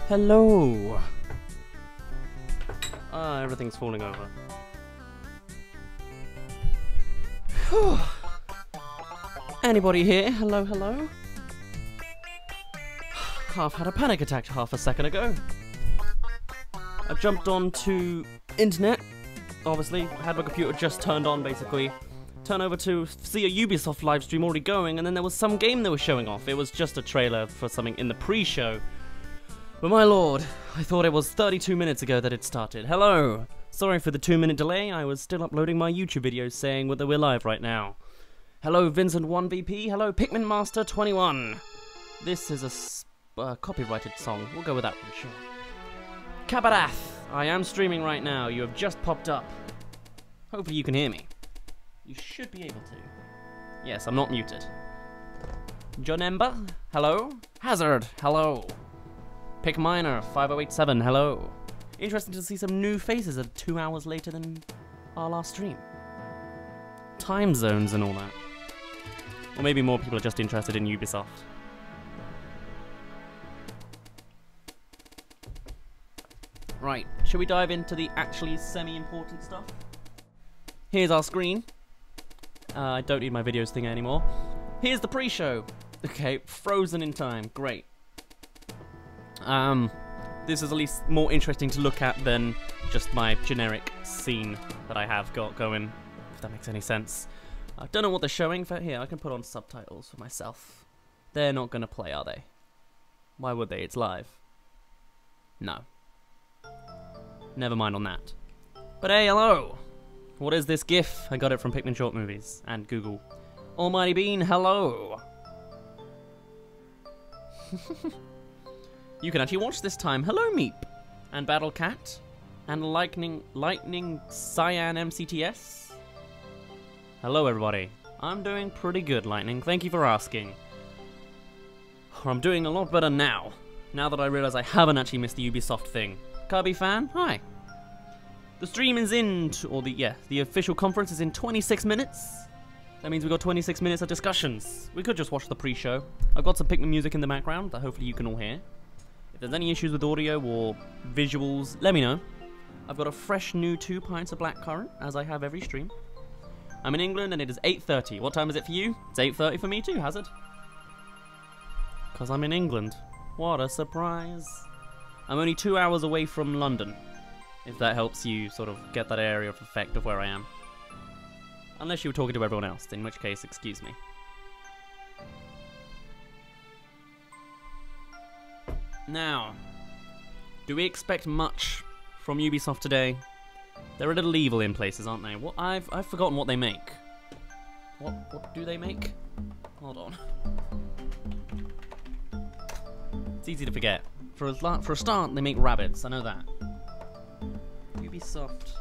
Hello! Ah, everything's falling over. Whew. Anybody here? Hello, hello? Half had a panic attack half a second ago. I jumped onto internet, obviously, had my computer just turned on basically. Turn over to see a Ubisoft live stream already going, and then there was some game they were showing off. It was just a trailer for something in the pre-show. But my lord, I thought it was 32 minutes ago that it started. Hello! Sorry for the 2-minute delay, I was still uploading my YouTube videos saying that we're live right now. Hello Vincent1VP, hello Pikmin Master 21. This is a copyrighted song, we'll go with that one, sure. Kabarath, I am streaming right now, you have just popped up. Hopefully you can hear me. You should be able to. Yes, I'm not muted. John Ember, hello. Hazard, hello. Pick Miner 5087, hello. Interesting to see some new faces at 2 hours later than our last stream. Time zones and all that. Or maybe more people are just interested in Ubisoft. Right, shall we dive into the actually semi-important stuff? Here's our screen. I don't need my videos thing anymore. Here's the pre-show. Okay, frozen in time, great. This is at least more interesting to look at than just my generic scene that I have got going, if that makes any sense. I don't know what they're showing for here. I can put on subtitles for myself. They're not gonna play, are they? Why would they? It's live. No. Never mind on that. But hey, hello! What is this GIF? I got it from Pikmin Short Movies and Google. Almighty Bean, hello! You can actually watch this time. Hello, Meep! And Battle Cat. And Lightning Cyan MCTS. Hello, everybody. I'm doing pretty good, Lightning. Thank you for asking. I'm doing a lot better now. Now that I realize I haven't actually missed the Ubisoft thing. Kirby fan, hi. The stream is in, the official conference is in 26 minutes. That means we've got 26 minutes of discussions. We could just watch the pre-show. I've got some Pikmin music in the background that hopefully you can all hear. If there's any issues with audio or visuals, let me know. I've got a fresh new 2 pints of blackcurrant, as I have every stream. I'm in England and it is 8:30. What time is it for you? It's 8:30 for me too, Hazard. Because I'm in England. What a surprise. I'm only 2 hours away from London, if that helps you sort of get that area of effect of where I am. Unless you were talking to everyone else, in which case, excuse me. Now, do we expect much from Ubisoft today? They're a little evil in places, aren't they? What I've forgotten what they make. What do they make? Hold on. It's easy to forget. For a start, they make Rabbids. I know that. Ubisoft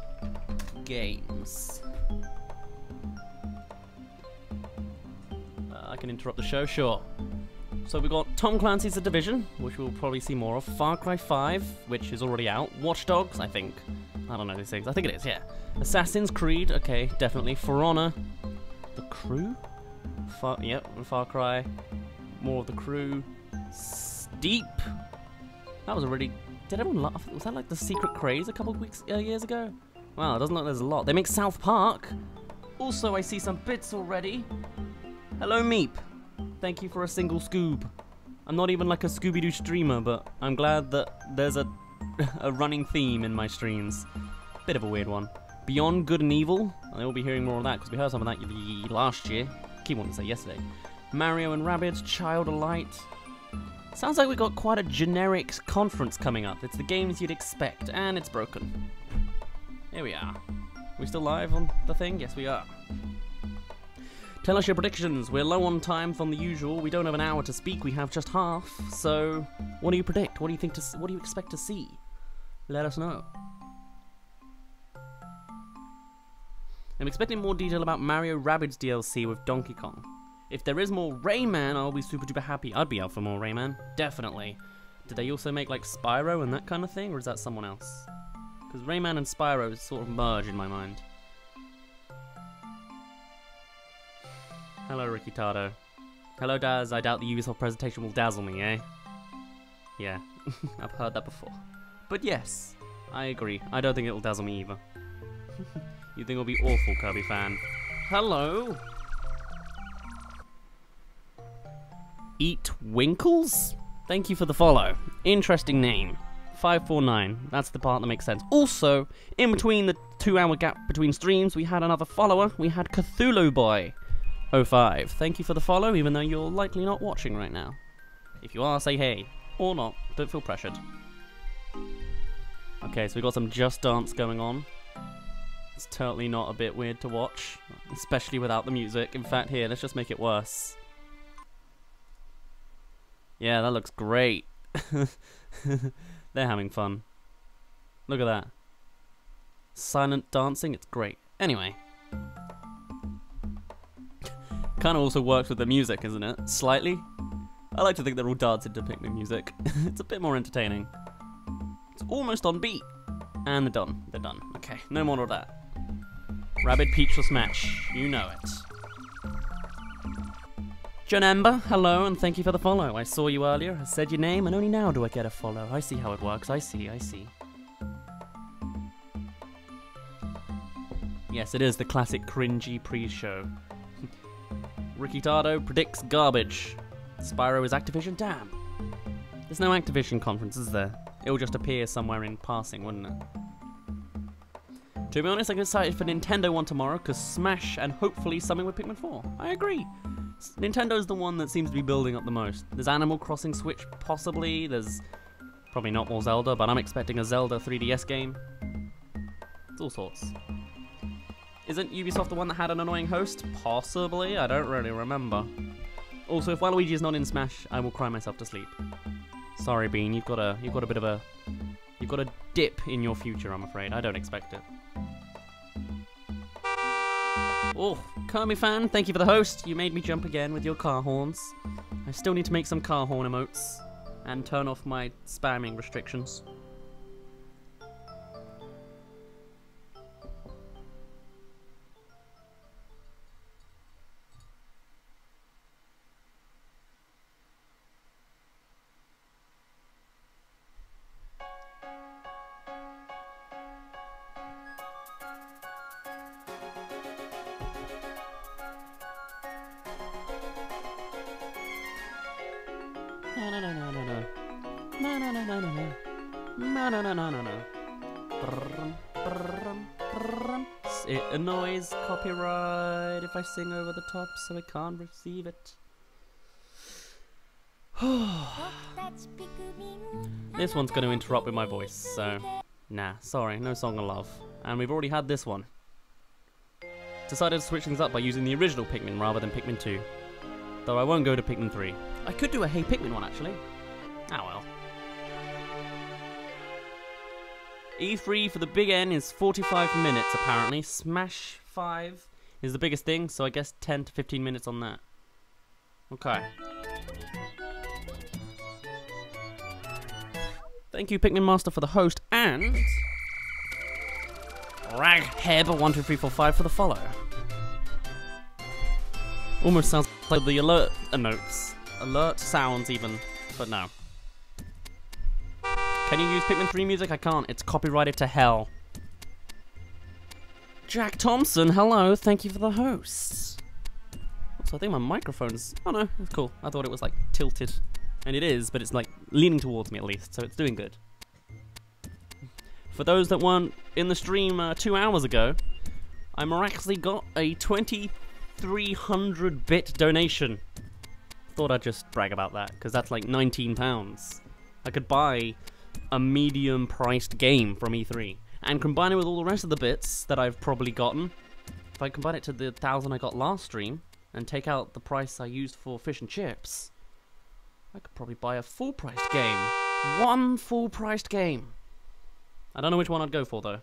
games. I can interrupt the show, sure. So we've got Tom Clancy's The Division, which we'll probably see more of. Far Cry 5, which is already out. Watch Dogs, I think. I don't know these things. I think it is, yeah. Assassin's Creed, okay, definitely. For Honor. The Crew? Far Cry. More of The Crew. Steep. That was already... Did everyone laugh? Was that like the Secret Craze a couple of years ago? Wow, it doesn't look like there's a lot. They make South Park. Also, I see some bits already. Hello, Meep. Thank you for a single Scoob. I'm not even like a Scooby-Doo streamer, but I'm glad that there's a running theme in my streams. Bit of a weird one. Beyond Good and Evil. I will be hearing more of that because we heard some of that last year. Keep wanting to say yesterday. Mario and Rabbids, Child of Light. Sounds like we got quite a generic conference coming up. It's the games you'd expect, and it's broken. Here we are. We still live on the thing? Yes, we are. Tell us your predictions. We're low on time from the usual. We don't have an hour to speak. We have just half. So, what do you predict? What do you think? What do you expect to see? Let us know. I'm expecting more detail about Mario Rabbids DLC with Donkey Kong. If there is more Rayman, I'll be super duper happy. I'd be out for more Rayman, definitely. Did they also make like Spyro and that kind of thing, or is that someone else? Because Rayman and Spyro sort of merge in my mind. Hello, Ricky Tardo. Hello, Dazz. I doubt the Ubisoft presentation will dazzle me, eh? Yeah, I've heard that before. But yes, I agree. I don't think it'll dazzle me either. You think it'll be awful, Kirby fan. Hello! Eat Winkles? Thank you for the follow. Interesting name. 549. That's the part that makes sense. Also, in between the 2-hour gap between streams, we had another follower. We had Cthulhu Boy 05. Thank you for the follow, even though you're likely not watching right now. If you are, say hey. Or not. Don't feel pressured. Okay, so we got some Just Dance going on. It's totally not a bit weird to watch, especially without the music. In fact, here, let's just make it worse. Yeah, that looks great. They're having fun. Look at that. Silent dancing, it's great. Anyway. Kind of also works with the music, isn't it? Slightly. I like to think they're all dancing to Pikmin music. It's a bit more entertaining. It's almost on beat. And they're done. They're done. Okay, no more of that. Rabbid Peachless Match. You know it. John Ember, hello, and thank you for the follow. I saw you earlier, I said your name, and only now do I get a follow. I see how it works. I see. Yes, it is the classic cringy pre-show. Ricky Tardo predicts garbage. Spyro is Activision? Damn. There's no Activision conference, is there? It will just appear somewhere in passing, wouldn't it? To be honest, I'm excited for Nintendo one tomorrow, because Smash and hopefully something with Pikmin 4. I agree. Nintendo's the one that seems to be building up the most. There's Animal Crossing Switch, possibly. There's probably not more Zelda, but I'm expecting a Zelda 3DS game. It's all sorts. Isn't Ubisoft the one that had an annoying host? Possibly. I don't really remember. Also, if Waluigi is not in Smash, I will cry myself to sleep. Sorry, Bean. You've got a bit of a dip in your future. I'm afraid. I don't expect it. Oh, Kirby fan, thank you for the host. You made me jump again with your car horns. I still need to make some car horn emotes and turn off my spamming restrictions. It annoys copyright if I sing over the top, so I can't receive it. This one's going to interrupt with my voice, so nah, sorry, no Song of Love. And we've already had this one. Decided to switch things up by using the original Pikmin rather than Pikmin 2. Though I won't go to Pikmin 3. I could do a Hey Pikmin one, actually. Ah well. E3 for the big N is 45 minutes, apparently. Smash 5 is the biggest thing, so I guess 10 to 15 minutes on that. Okay. Thank you, Pikmin Master, for the host, and Ragheb12345 for the follow. Almost sounds like the alert notes. Alert sounds even, but no. Can you use Pikmin 3 music? I can't. It's copyrighted to hell. Jack Thompson, hello. Thank you for the host. So I think my microphone's... Oh no, it's cool. I thought it was like tilted. And it is, but it's like leaning towards me at least, so it's doing good. For those that weren't in the stream 2 hours ago, I miraculously got a 2300-bit donation. Thought I'd just brag about that, because that's like £19. I could buy a medium-priced game from E3, and combine it with all the rest of the bits that I've probably gotten. If I combine it to the 1,000 I got last stream, and take out the price I used for fish and chips, I could probably buy a full-priced game. One full-priced game. I don't know which one I'd go for, though.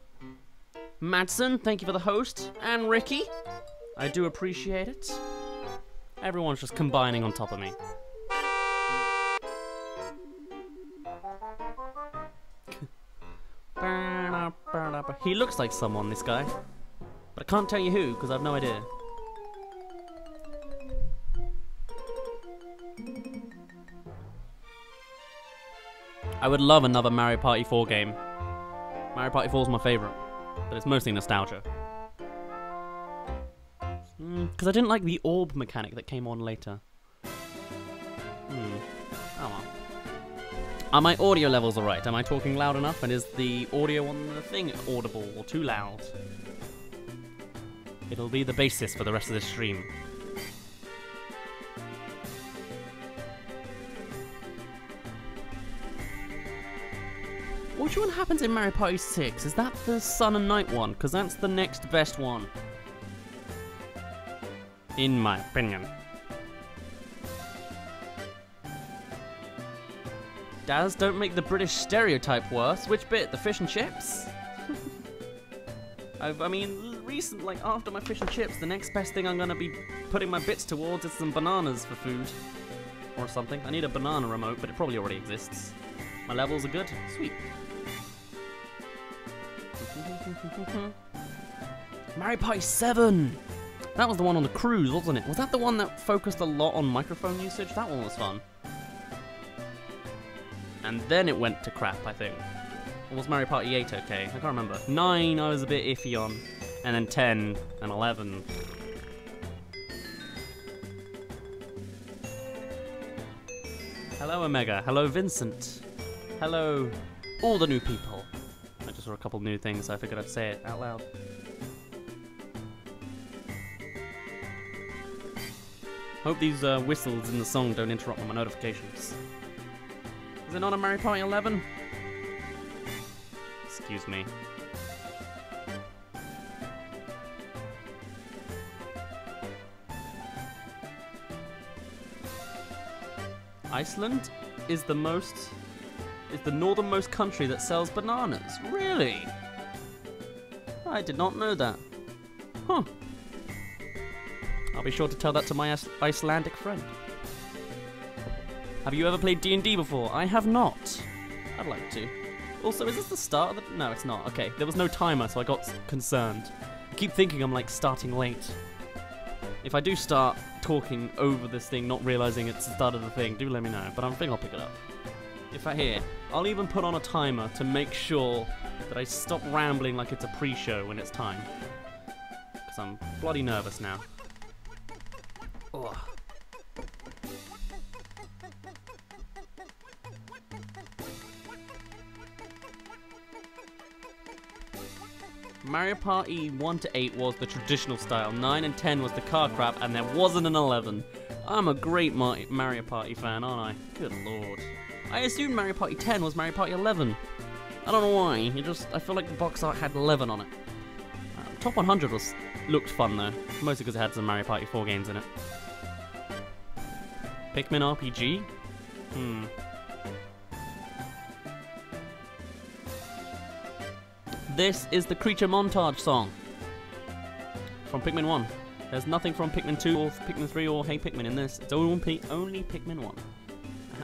Madsen, thank you for the host, and Ricky. I do appreciate it. Everyone's just combining on top of me. He looks like someone, this guy. But I can't tell you who, because I have no idea. I would love another Mario Party 4 game. Mario Party 4 is my favourite, but it's mostly nostalgia. Because I didn't like the orb mechanic that came on later. Oh well. Are my audio levels alright? Am I talking loud enough? And is the audio on the thing audible or too loud? It'll be the basis for the rest of this stream. Which one happens in Mario Party 6? Is that the Sun and Night one? Because that's the next best one. In my opinion. Dazz, don't make the British stereotype worse. Which bit? The fish and chips? I mean, like after my fish and chips, the next best thing I'm gonna be putting my bits towards is some bananas for food. Or something. I need a banana remote, but it probably already exists. My levels are good. Sweet. Mario Party 7! That was the one on the cruise, wasn't it? Was that the one that focused a lot on microphone usage? That one was fun. And then it went to crap, I think. Or was Mario Party 8 okay? I can't remember. 9 I was a bit iffy on. And then 10 and 11. Hello Omega. Hello Vincent. Hello all the new people. I just saw a couple new things, so I figured I'd say it out loud. Hope these whistles in the song don't interrupt my notifications. Is it not a Mario Party 11? Excuse me. Iceland is the northernmost country that sells bananas. Really? I did not know that. Huh. I'll be sure to tell that to my Icelandic friend. Have you ever played D&D before? I have not. I'd like to. Also, is this the start of the... No, it's not. Okay, there was no timer, so I got concerned. I keep thinking I'm, like, starting late. If I do start talking over this thing, not realizing it's the start of the thing, do let me know, but I think I'll pick it up. If I hear, I'll even put on a timer to make sure that I stop rambling like it's a pre-show when it's time. Because I'm bloody nervous now. Ugh. Mario Party 1 to 8 was the traditional style, 9 and 10 was the car crap, and there wasn't an 11. I'm a great Mario Party fan, aren't I? Good lord. I assumed Mario Party 10 was Mario Party 11. I don't know why, I feel like the box art had 11 on it. Top 100 looked fun though, mostly because it had some Mario Party 4 games in it. Pikmin RPG? This is the Creature Montage song from Pikmin 1. There's nothing from Pikmin 2 or Pikmin 3 or Hey Pikmin in this. It's only Pikmin 1.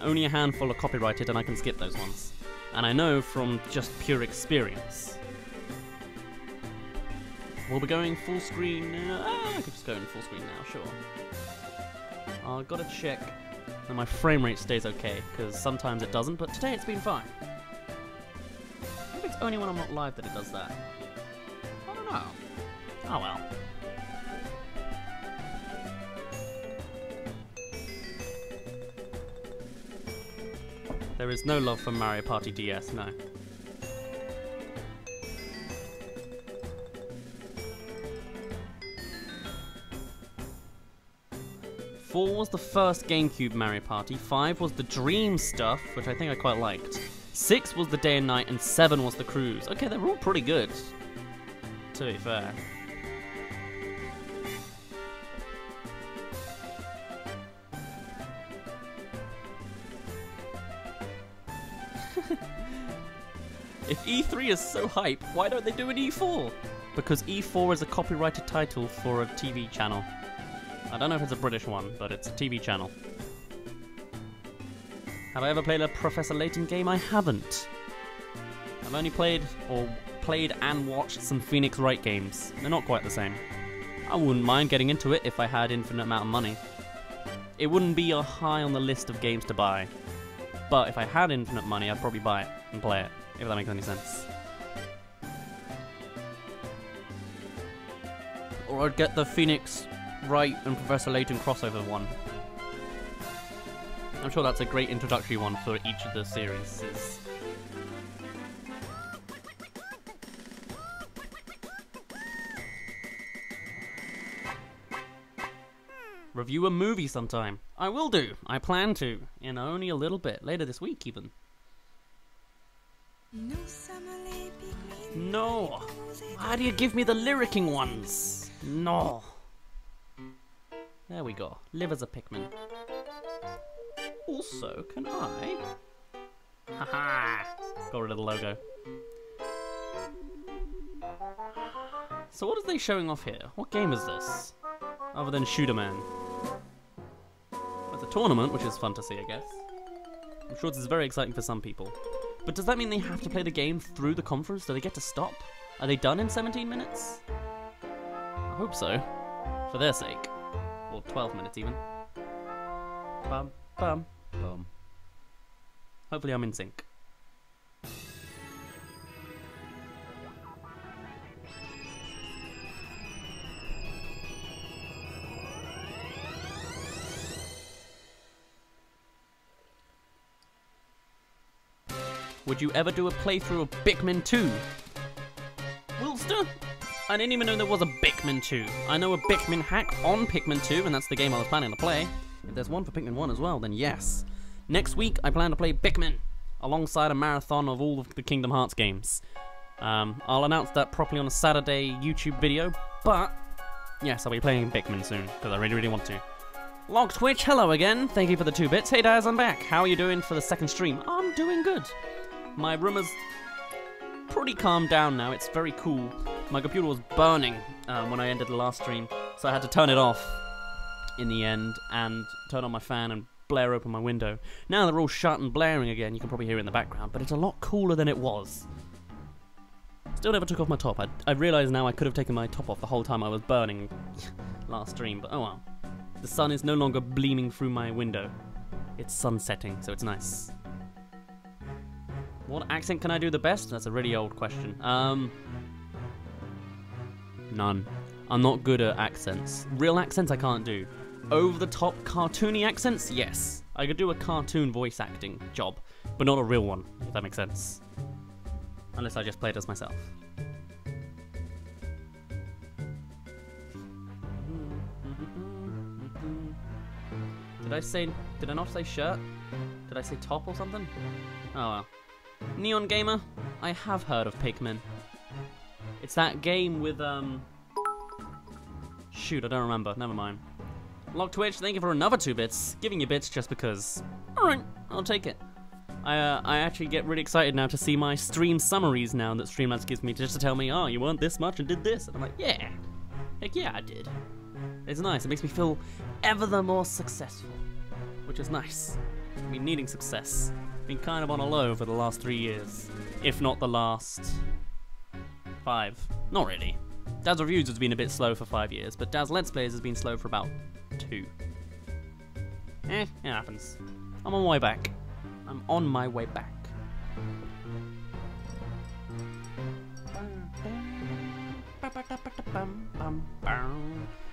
Only a handful are copyrighted and I can skip those ones. And I know from just pure experience. We'll be going full screen. I could just go in full screen now, sure. I've got to check that my frame rate stays okay, because sometimes it doesn't, but today it's been fine. Maybe it's only when I'm not live that it does that. I don't know. Oh well. There is no love for Mario Party DS, no. Four was the first GameCube Mario Party, 5 was the Dream stuff, which I think I quite liked. 6 was the Day and Night, and 7 was the Cruise. Okay, they're all pretty good, to be fair. If E3 is so hype, why don't they do an E4? Because E4 is a copyrighted title for a TV channel. I don't know if it's a British one, but it's a TV channel. Have I ever played a Professor Layton game? I haven't. I've only played and watched some Phoenix Wright games. They're not quite the same. I wouldn't mind getting into it if I had infinite amount of money. It wouldn't be high on the list of games to buy. But if I had infinite money, I'd probably buy it and play it, if that makes any sense. Or I'd get the Phoenix Wright and Professor Layton crossover one. I'm sure that's a great introductory one for each of the series. Review a movie sometime. I will do. I plan to. In only a little bit. Later this week, even. No. Why do you give me the lyricking ones? No. There we go. Live as a Pikmin. Also, can I? Haha. Got rid of the logo. So what are they showing off here? What game is this? Other than Shooter Man. It's a tournament, which is fun to see, I guess. I'm sure this is very exciting for some people. But does that mean they have to play the game through the conference? Do they get to stop? Are they done in 17 minutes? I hope so. For their sake. Or 12 minutes even. Bum, bum, bum. Hopefully I'm in sync. Would you ever do a playthrough of Pikmin 2? Wilster? I didn't even know there was a Pikmin 2. I know a Pikmin hack on Pikmin 2, and that's the game I was planning to play. If there's one for Pikmin 1 as well, then yes. Next week, I plan to play Pikmin, alongside a marathon of all of the Kingdom Hearts games. I'll announce that properly on a Saturday YouTube video, but yes, I'll be playing Pikmin soon, because I really, really want to. Log Twitch, hello again. Thank you for the 2 bits. Hey Dazz, I'm back. How are you doing for the second stream? I'm doing good. My room is pretty calmed down now. It's very cool. My computer was burning when I ended the last stream, so I had to turn it off in the end and turn on my fan and blare open my window. Now they're all shut and blaring again. You can probably hear it in the background, but it's a lot cooler than it was. Still never took off my top. I realise now I could have taken my top off the whole time I was burning last stream, but oh well. The sun is no longer gleaming through my window. It's sunsetting, so it's nice. What accent can I do the best? That's a really old question. None. I'm not good at accents. Real accents I can't do. Over-the-top cartoony accents? Yes. I could do a cartoon voice acting job, but not a real one, if that makes sense. Unless I just play it as myself. Did I not say shirt? Did I say top or something? Oh well. Neon Gamer, I have heard of Pikmin. It's that game with, shoot, I don't remember, never mind. Log Twitch, thank you for another 2 bits. Giving you bits just because. Alright, I'll take it. I actually get really excited now to see my stream summaries now that Streamlabs gives me just to tell me, oh, you earned this much and did this. And I'm like, yeah. Heck yeah, I did. It's nice, it makes me feel ever the more successful. Which is nice. I've been needing success. Been kind of on a low for the last 3 years. If not the last 5. Not really. Dazz Reviews has been a bit slow for 5 years, but Dazz Let's Plays has been slow for about 2. It happens. I'm on my way back. I'm on my way back.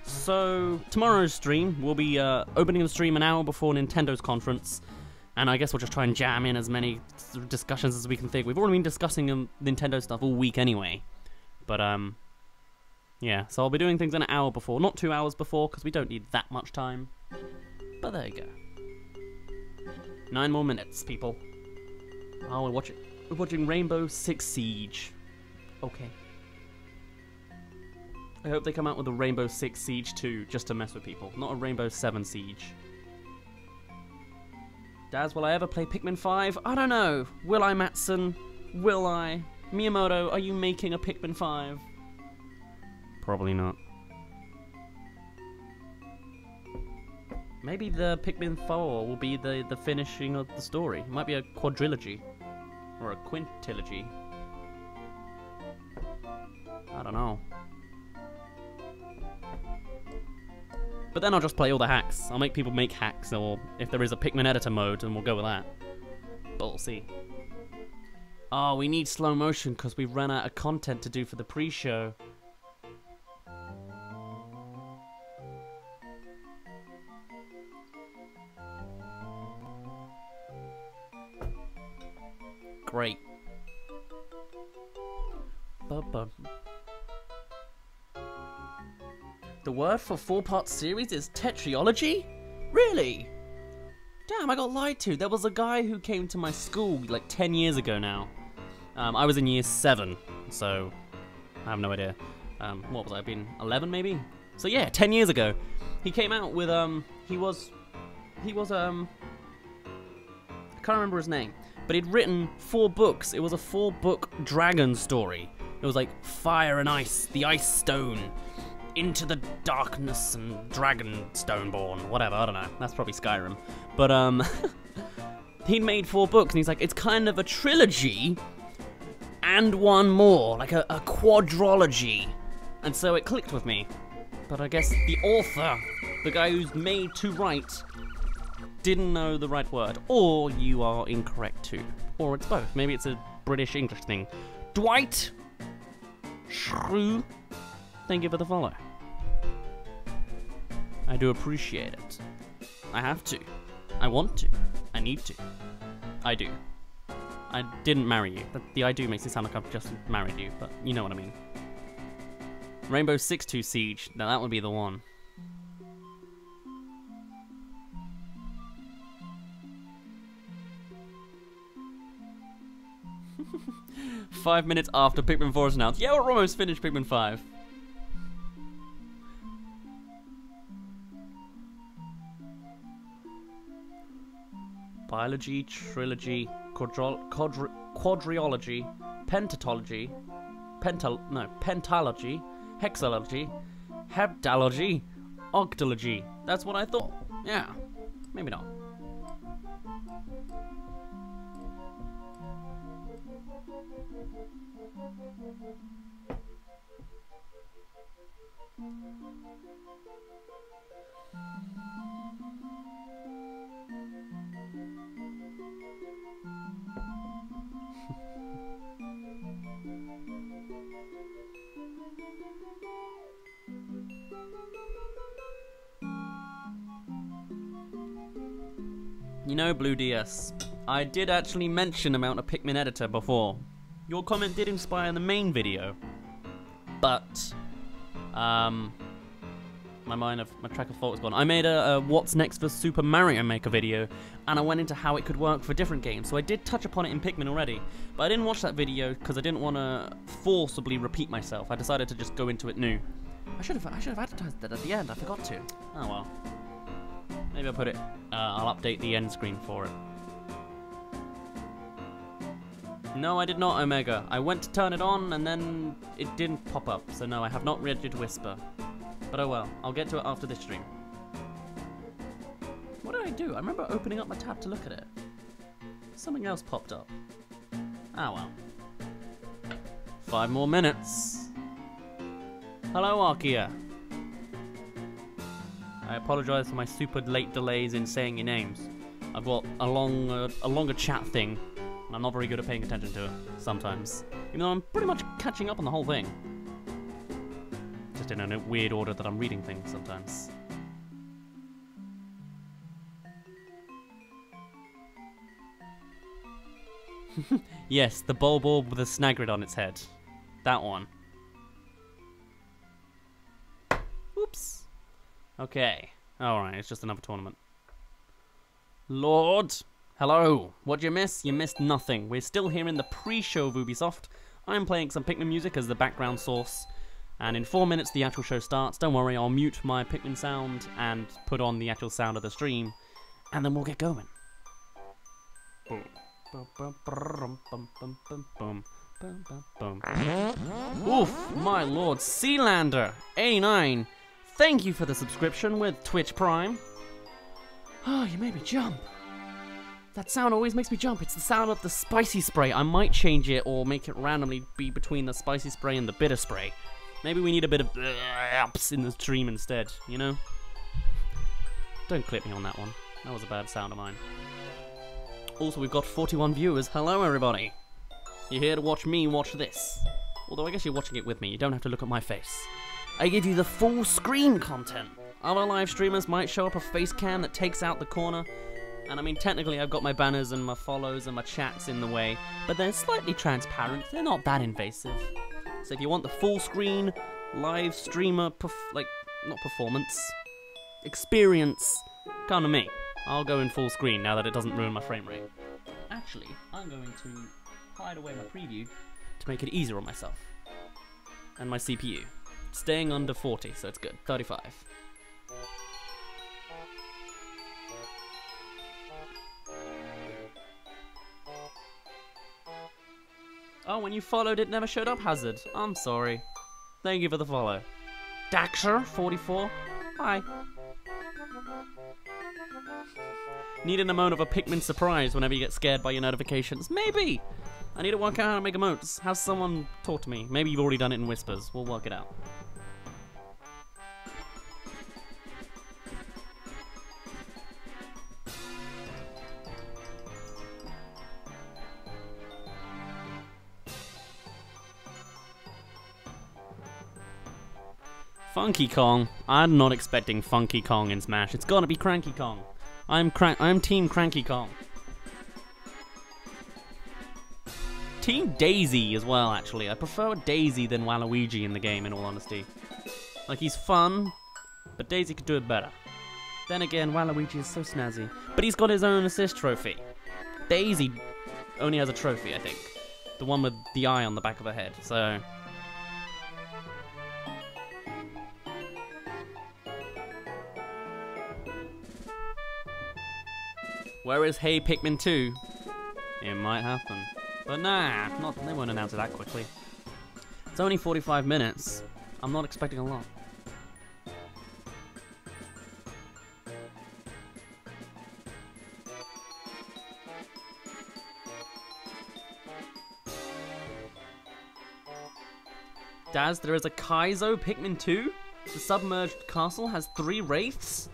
So, tomorrow's stream, we'll be opening the stream an hour before Nintendo's conference. And I guess we'll just try and jam in as many discussions as we can think. We've already been discussing Nintendo stuff all week anyway. But, yeah. So I'll be doing things an hour before. Not 2 hours before, because we don't need that much time. But there you go. 9 more minutes, people. Oh, we're watching Rainbow Six Siege. Okay. I hope they come out with a Rainbow Six Siege 2 just to mess with people. Not a Rainbow 7 Siege. Daz, will I ever play Pikmin 5? I don't know. Will I, Matson? Will I? Miyamoto, are you making a Pikmin 5? Probably not. Maybe the Pikmin 4 will be the finishing of the story. It might be a quadrilogy. Or a quintilogy. I don't know. But then I'll just play all the hacks. I'll make people make hacks, or if there is a Pikmin editor mode, then we'll go with that. Ballsy. Oh, we need slow motion because we've run out of content to do for the pre-show. Great. The word for 4-part series is tetralogy? Really? Damn, I got lied to. There was a guy who came to my school like 10 years ago now. I was in year 7, so I have no idea. What was I, been 11 maybe? So yeah, 10 years ago. He came out with, I can't remember his name, but he'd written 4 books. It was a 4-book dragon story. It was like Fire and Ice, the Ice Stone, Into the Darkness and Dragon Stoneborn, whatever, I don't know. That's probably Skyrim. But, he'd made 4 books, and he's like, it's kind of a trilogy, and one more, like a quadrology. And so it clicked with me. But I guess the author, the guy who's made to write, didn't know the right word. Or you are incorrect too. Or it's both. Maybe it's a British English thing. Dwight Shrew, thank you for the follow. I do appreciate it. I have to. I want to. I need to. I do. I didn't marry you. The I do makes it sound like I've just married you, but you know what I mean. Rainbow Six 2 Siege. Now that would be the one. Five minutes after Pikmin 4 is announced. Yeah, we're almost finished Pikmin 5. Biology, trilogy, quadriology, pentatology, pentalogy, hexalogy, heptalogy, octology. That's what I thought. Yeah, maybe not. You know, Blue DS, I did actually mention about a Pikmin editor before. Your comment did inspire the main video, but my track of thought was gone. I made a What's Next for Super Mario Maker video, and I went into how it could work for different games. So I did touch upon it in Pikmin already, but I didn't watch that video because I didn't want to forcibly repeat myself. I decided to just go into it new. I should have advertised that at the end. I forgot to. Oh well. Maybe I'll put it. I'll update the end screen for it. No, I did not, Omega. I went to turn it on and then it didn't pop up. So no, I have not read it Whisper. But oh well, I'll get to it after this stream. What did I do? I remember opening up my tab to look at it. Something else popped up. Ah well. 5 more minutes. Hello, Arkia. I apologise for my super late delays in saying your names. I've got a longer chat thing, and I'm not very good at paying attention to it sometimes. Even though I'm pretty much catching up on the whole thing. Just in a weird order that I'm reading things sometimes. Yes, the Bulborb with a Snagrid on its head. That one. Oops. Okay. Alright, it's just another tournament. Lord! Hello! What'd you miss? You missed nothing. We're still here in the pre-show of Ubisoft. I'm playing some Pikmin music as the background source. And in 4 minutes the actual show starts. Don't worry, I'll mute my Pikmin sound and put on the actual sound of the stream. And then we'll get going. Oof! My lord, Sealander! A9! Thank you for the subscription with Twitch Prime. Oh, you made me jump. That sound always makes me jump. It's the sound of the spicy spray. I might change it or make it randomly be between the spicy spray and the bitter spray. Maybe we need a bit of ups in the stream instead, you know? Don't clip me on that one. That was a bad sound of mine. Also, we've got 41 viewers. Hello, everybody. You're here to watch me watch this. Although I guess you're watching it with me. You don't have to look at my face. I give you the full screen content. Other live streamers might show up a face cam that takes out the corner. And I mean, technically I've got my banners and my follows and my chats in the way, but they're slightly transparent. They're not that invasive. So if you want the full screen, live streamer, not performance, experience, come to me. I'll go in full screen now that it doesn't ruin my frame rate. Actually, I'm going to hide away my preview to make it easier on myself. And my CPU. Staying under 40, so it's good. 35. Oh, when you followed it never showed up, Hazard. I'm sorry. Thank you for the follow. Daxer, 44. Hi. Need an emote of a Pikmin surprise whenever you get scared by your notifications. Maybe! I need to work out how to make emotes. Have someone talk to me. Maybe you've already done it in whispers. We'll work it out. Funky Kong. I'm not expecting Funky Kong in Smash. It's gotta be Cranky Kong. I'm Team Cranky Kong. Team Daisy as well, actually. I prefer Daisy than Waluigi in the game, in all honesty. Like, he's fun, but Daisy could do it better. Then again, Waluigi is so snazzy. But he's got his own assist trophy. Daisy only has a trophy, I think. The one with the eye on the back of her head, so... Where is Hey Pikmin 2? It might happen. But nah, they won't announce it that quickly. It's only 45 minutes. I'm not expecting a lot. Dazz, there is a Kaizo Pikmin 2? The submerged castle has 3 wraiths?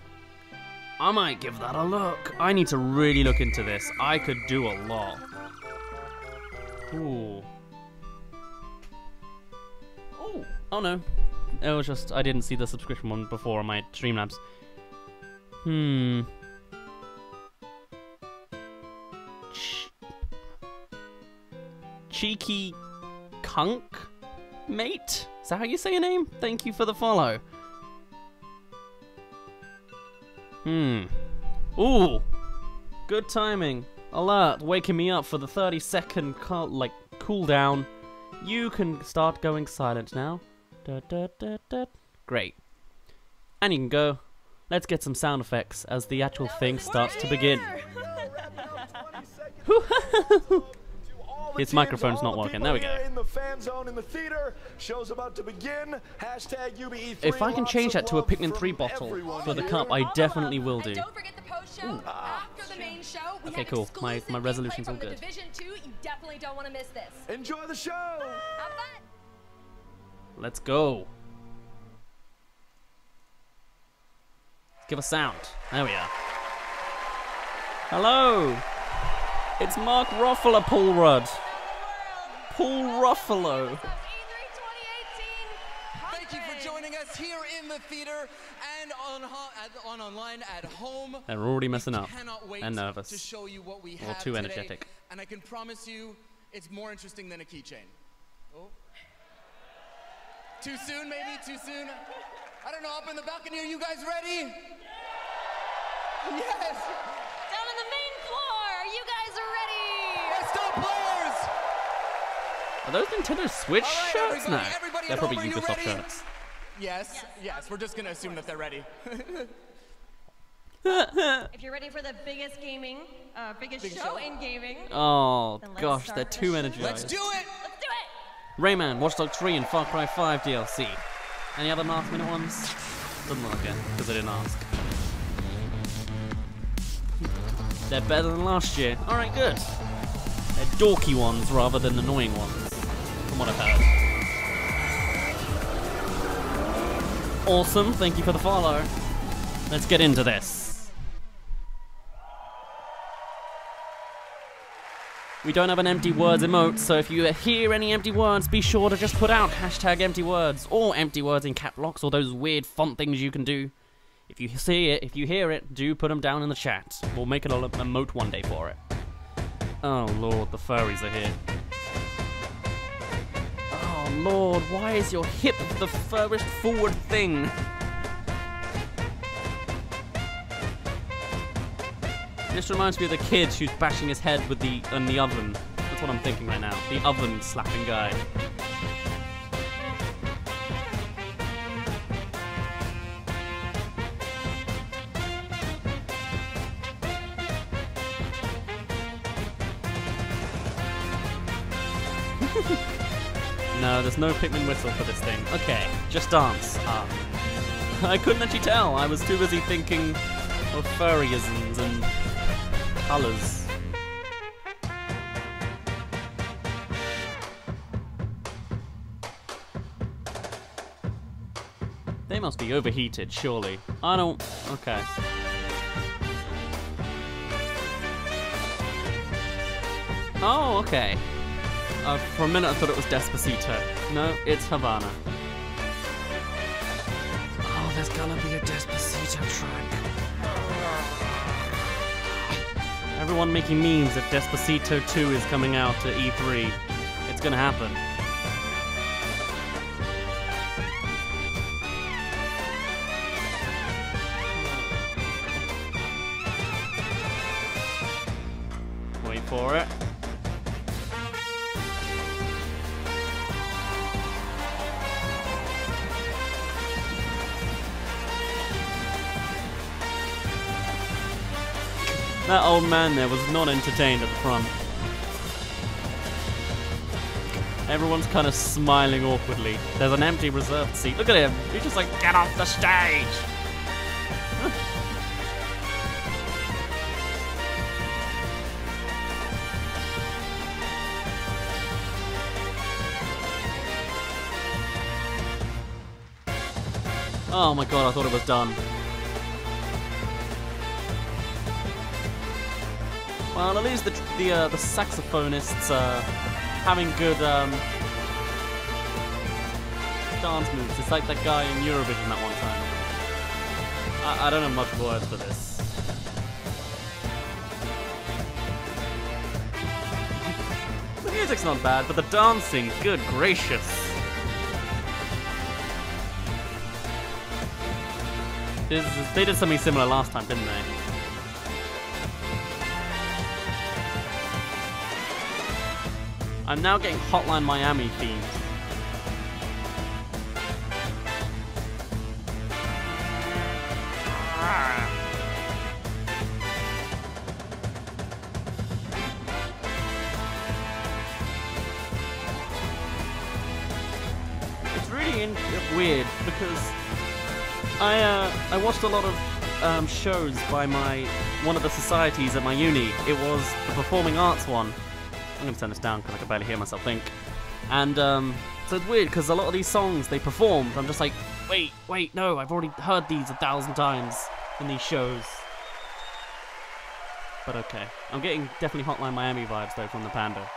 I might give that a look. I need to really look into this. I could do a lot. Ooh. Oh. Oh no. It was just, I didn't see the subscription one before on my Streamlabs. Cheeky Kunk? Mate? Is that how you say your name? Thank you for the follow. Ooh. Good timing. Alert, waking me up for the 30-second cooldown. You can start going silent now. Great. And you can go. Let's get some sound effects as the actual thing starts to begin. His microphone's not working. There we go. If I can change that to a Pikmin 3 bottle for the cup, I definitely will do. Okay, cool. My resolution's all good. Enjoy the show. Let's go. Give a sound. There we are. Hello. It's Mark Ruffalo, Paul Rudd. Paul Ruffalo. Thank you for joining us here in the theater and on online at home. They're already messing up and To nervous. show you what we Or have too today, energetic. and I can promise you, it's more interesting than a keychain. Oh. Too soon, maybe? Too soon? I don't know. Up in the balcony, are you guys ready? Yes. Down on the main floor, you guys are ready. Let's go, players. Are those Nintendo Switch All right, shirts? No. everybody They're at probably home, are you Ubisoft ready? shirts. Yes. We're just gonna assume that they're ready. If you're ready for the biggest biggest show in gaming, Oh Then let's gosh, start they're the too show. energized. Let's do it. let's do it. Rayman, Watch Dogs 3, and Far Cry 5 DLC. Any other last minute ones? Doesn't look like it, because I didn't ask. They're better than last year. Alright, good. They're dorky ones rather than annoying ones, from what I've heard. Awesome, thank you for the follow. Let's get into this. We don't have an empty words emote, so if you hear any empty words, be sure to just put out hashtag empty words, or empty words in cap locks, or those weird font things you can do. If you see it, if you hear it, do put them down in the chat. We'll make an emote one day for it. Oh lord, the furries are here. Oh lord, why is your hip the furthest forward thing? This reminds me of the kid who's bashing his head with in the oven. That's what I'm thinking right now. The oven slapping guy. No, there's no Pikmin whistle for this thing. Okay, just dance. I couldn't actually tell. I was too busy thinking of furryisms and colours. They must be overheated, surely. I don't... Okay. Oh, okay. For a minute I thought it was Despacito. No, it's Havana. Oh, there's gonna be a Despacito track. Everyone making memes if Despacito 2 is coming out at E3. It's gonna happen. Wait for it. That old man there was not entertained at the front. Everyone's kind of smiling awkwardly. There's an empty reserved seat. Look at him. He's just like, get off the stage. Oh my god, I thought it was done. Well, at least the saxophonists are having good dance moves. It's like that guy in Eurovision that one time. I don't have much words for this. The music's not bad, but the dancing, good gracious. They did something similar last time, didn't they? I'm now getting Hotline Miami themed. It's really weird because I watched a lot of shows by one of the societies at my uni. It was the performing arts one. I'm gonna turn this down because I can barely hear myself think. And so it's weird because a lot of these songs they performed, I'm just like, wait, no, I've already heard these 1,000 times in these shows. But okay, I'm getting definitely Hotline Miami vibes though from the panda.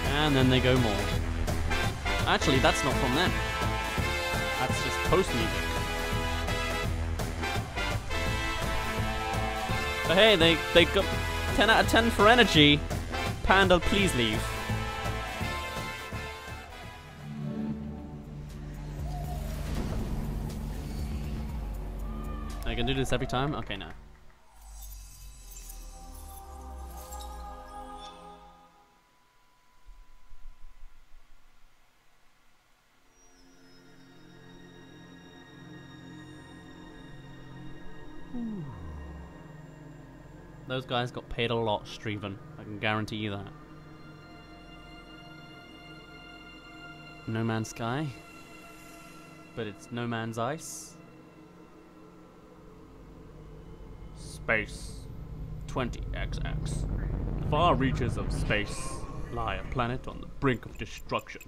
And then they go more. Actually, that's not from them. That's just post music. But hey, they got 10 out of 10 for energy. Panda, please leave. I can do this every time? Okay, no. Those guys got paid a lot, Streven. I can guarantee you that. No Man's Sky. But it's No Man's Ice. Space 20XX. The far reaches of space lie a planet on the brink of destruction.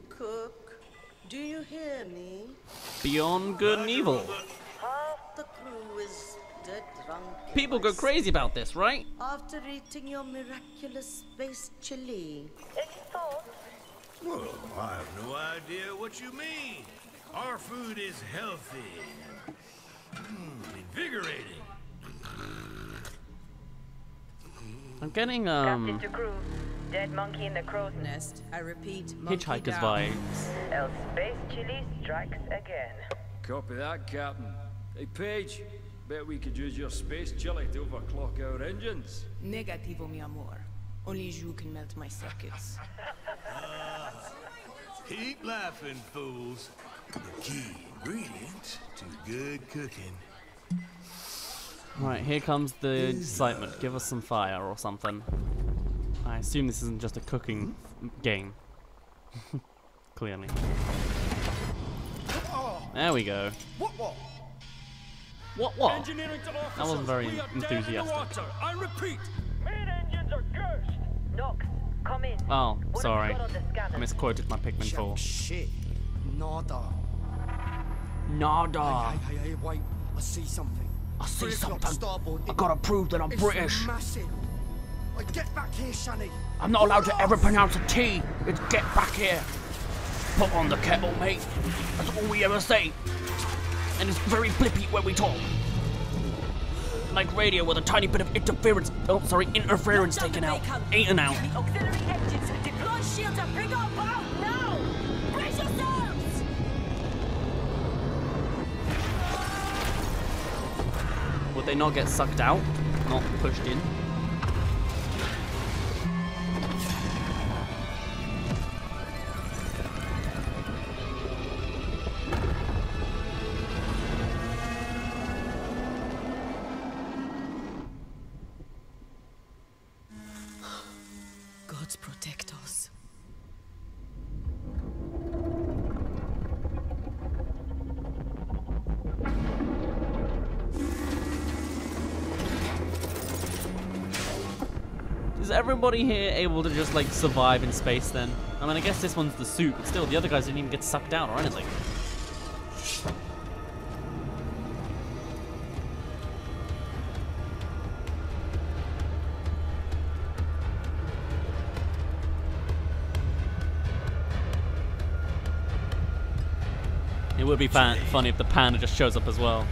Cook, Do you hear me? Beyond Good and Evil. Half the crew is dead drunk. People go crazy about this, right? After eating your miraculous space chili. Well, I have no idea what you mean. Our food is healthy and invigorating. I'm getting Captain to crew. Dead monkey in the crow's nest. I repeat, monkey Hitchhiker's down. vibes. Else space chili strikes again. Copy that, Captain. Hey, Paige. Bet we could use your space chili to overclock our engines. Negativo, mi amor. Only you can melt my circuits. Keep laughing, fools. The key ingredient to good cooking. Right, here comes the excitement. Give us some fire or something. I assume this isn't just a cooking game. Clearly. There we go. What? That wasn't very enthusiastic. I repeat. Main engines are cursed. Nox, come in. Oh, What have sorry. you got on the scanner? I misquoted my Pikmin 4. Shit. Nada. Nada. Hey, wait. I see something. I see 3 o'clock something. starboard. I gotta prove that I'm It's British. massive. Like, get back here, Shani. I'm not allowed to ever pronounce a T. It's get back here. Put on the kettle, mate. That's all we ever say. And it's very blippy when we talk. Like radio with a tiny bit of interference. Oh, sorry, interference taken out. Eaten out. The auxiliary engines. Deploy shields and bring up out now. Brace yourselves. Would they not get sucked out? Not pushed in? Gods protect us. Is everybody here able to just like survive in space then? I mean, I guess this one's the suit, but still, the other guys didn't even get sucked out or anything. It would be funny if the panda just shows up as well.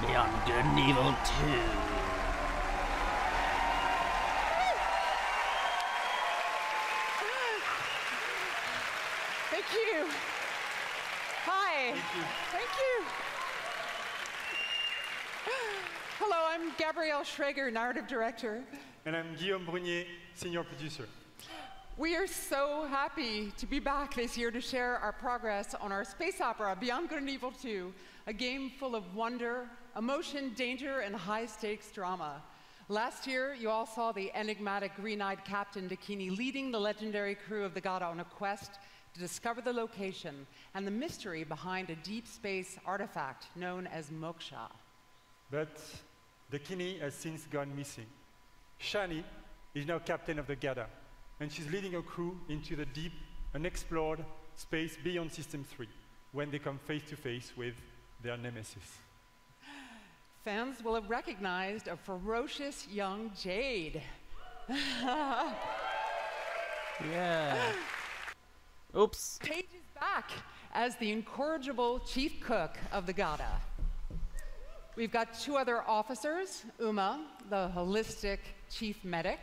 Beyond Good and Evil 2. Thank you. Hi. Thank you. Hello, I'm Gabrielle Schrager, narrative director. And I'm Guillaume Brunier, senior producer. We are so happy to be back this year to share our progress on our space opera, Beyond Good and Evil 2, a game full of wonder, emotion, danger, and high-stakes drama. Last year, you all saw the enigmatic green-eyed Captain Dakini leading the legendary crew of the Gada on a quest to discover the location and the mystery behind a deep space artifact known as Moksha. But Dakini has since gone missing. Shani is now captain of the Gada, and she's leading a crew into the deep, unexplored space beyond System 3, when they come face to face with their nemesis. Fans will have recognized a ferocious young Jade. Yeah. Oops. Paige is back as the incorrigible chief cook of the Gada. We've got 2 other officers, Uma, the holistic chief medic,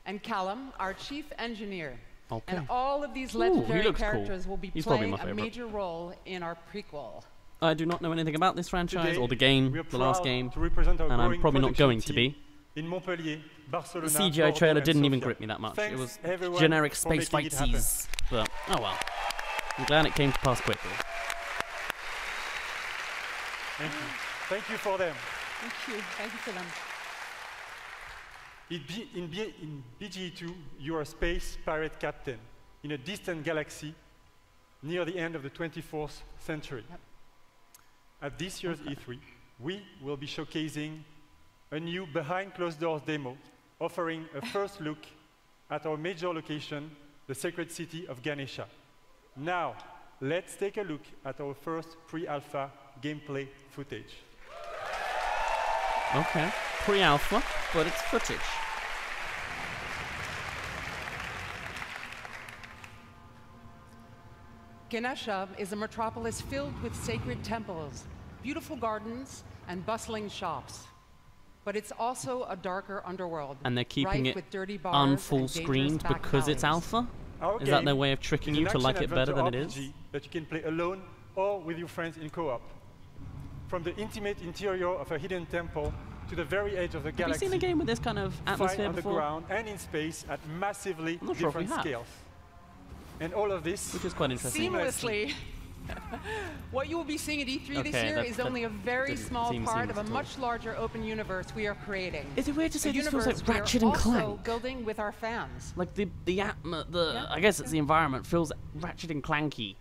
and Callum, our chief engineer. Okay. And all of these Ooh, legendary he looks characters cool. will be He's probably playing my a favorite. major role in our prequel. I do not know anything about this franchise Today, or the game, we are the last proud game, to represent our and I'm growing probably not production going to team be. in Montpellier, The Barcelona, CGI Bordeaux, trailer and didn't even Sofia. grip me that much. Thanks, It was everyone, generic for space making it happen. fightsies. But, oh well. I'm glad it came to pass quickly. Thank you. Thank you for them. Thank you. Thank you for them. In BGE2, you are a space pirate captain in a distant galaxy near the end of the 24th century. Yep. At this year's E3, we will be showcasing a new behind closed doors demo offering a first look at our major location the sacred city of Ganesha. Now, let's take a look at our first pre-alpha gameplay footage. Okay, pre-alpha, but it's footage. Ganesha is a metropolis filled with sacred temples, beautiful gardens, and bustling shops. But it's also a darker underworld. And they're keeping it with dirty bars unfull screened because it's alpha? Is that their way of tricking you to like it better than it is? That you can play alone or with your friends in co-op. From the intimate interior of a hidden temple to the very edge of the galaxy. Have you seen a game with this kind of atmosphere on before? the ground and in space at massively different scales. And all of this, which is quite interesting. Seamlessly. What you will be seeing at E3 this year is only a very small part of a much larger open universe we are creating. Is it weird to say this feels like Ratchet and Clank? Also building with our fans. Like I guess it's the environment feels Ratchet and Clanky.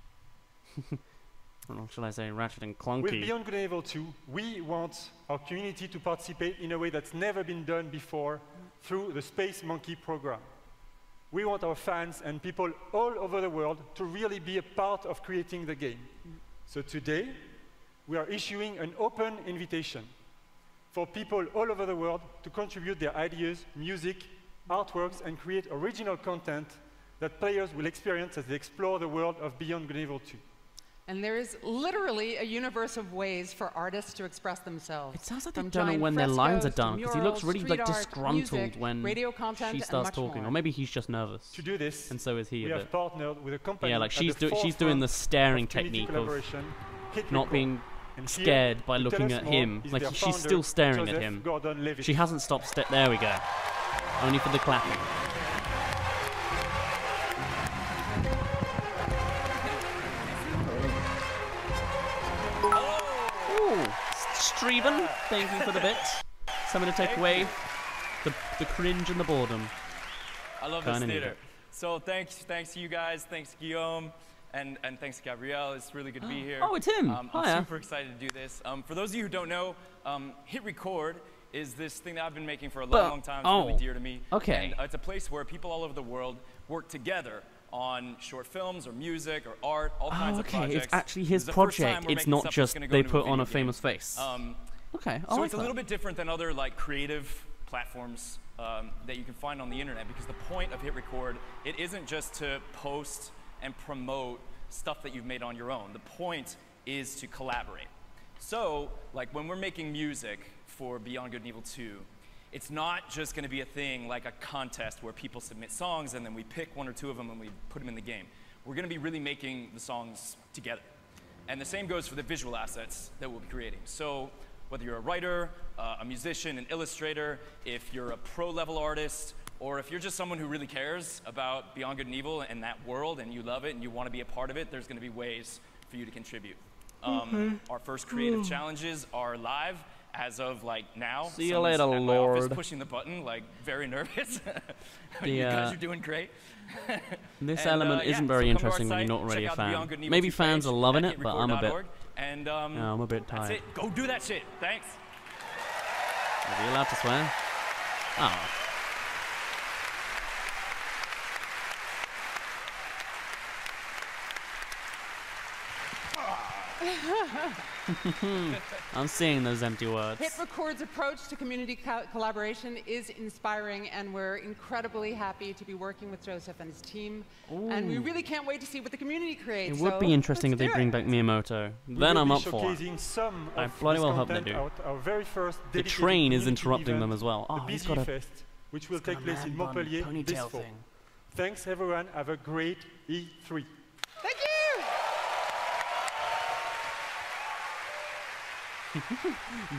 Or shall I say Ratchet and Clunky? With Beyond Good and Evil 2, we want our community to participate in a way that's never been done before through the Space Monkey program. We want our fans and people all over the world to really be a part of creating the game. So today, we are issuing an open invitation for people all over the world to contribute their ideas, music, artworks, and create original content that players will experience as they explore the world of Beyond Good and Evil 2. And there is literally a universe of ways for artists to express themselves. It sounds like they don't know when their lines are done, because he looks really like disgruntled when she starts talking, or maybe he's just nervous. To do this, and so is he we a have bit. partnered with a company. Yeah, like she's doing the staring technique of not being scared by looking at him. Like she's still staring at him. She hasn't stopped. There we go. Only for the clapping. Streven, thank you for the bit. Something to take away the cringe and the boredom. I love this theater. So thanks to you guys, thanks Guillaume, and thanks to Gabrielle. It's really good to be here. Oh, it's him. I'm super excited to do this. For those of you who don't know, Hit Record is this thing that I've been making for a long time. It's really dear to me. Okay. And it's a place where people all over the world work together on short films or music or art, all kinds of projects. It's actually his project. It's not just they put on a famous face. Okay, so it's a little bit different than other like creative platforms that you can find on the internet, because the point of Hit Record, it isn't just to post and promote stuff that you've made on your own. The point is to collaborate. So like when we're making music for Beyond Good and Evil 2, it's not just going to be a thing like a contest where people submit songs and then we pick one or two of them and we put them in the game. We're going to be really making the songs together. And the same goes for the visual assets that we'll be creating. So whether you're a writer, a musician, an illustrator, if you're a pro-level artist, or if you're just someone who really cares about Beyond Good and Evil and that world and you love it and you want to be a part of it, there's going to be ways for you to contribute. Our first creative challenges are live. As of like now, see you later, Lord. My office pushing the button, like very nervous. You guys are doing great. This element isn't very interesting when you're not already a fan. Maybe fans are loving it, but I'm a bit. No, I'm a bit tired. That's it. Go do that shit. Thanks. Are you allowed to swear? Oh. I'm seeing those empty words. Hit Record's approach to community collaboration is inspiring, and we're incredibly happy to be working with Joseph and his team. Ooh. And we really can't wait to see what the community creates. It would be interesting if they bring back Miyamoto. Then I'm up for it. I bloody well hope they do. The train is interrupting them as well. Oh, he's got a which will take place in Montpellier this fall. Thanks everyone. Have a great E3. Thank you.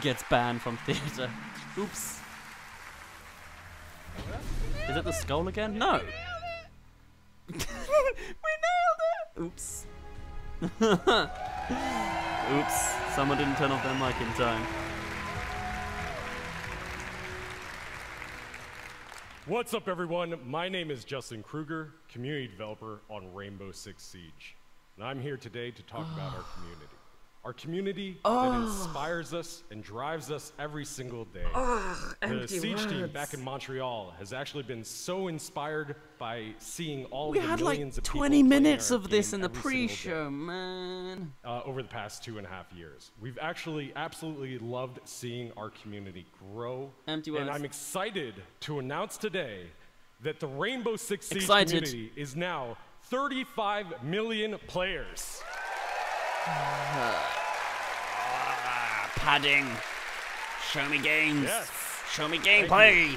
Gets banned from theater. Oops. Is it the skull again? No. We nailed it. Oops. Oops. Someone didn't turn off their mic in time. What's up, everyone? My name is Justin Kruger, community developer on Rainbow Six Siege. And I'm here today to talk about our community. Our community that inspires us and drives us every single day. The Siege team back in Montreal has actually been so inspired by seeing all the millions of people 20 minutes playing our of this game in the every single pre-show, day, man. over the past 2.5 years. We've actually absolutely loved seeing our community grow. Empty and words. I'm excited to announce today that the Rainbow Six Siege Excited. community is now 35 million players. Padding. Show me games. Yes. Show me gameplay.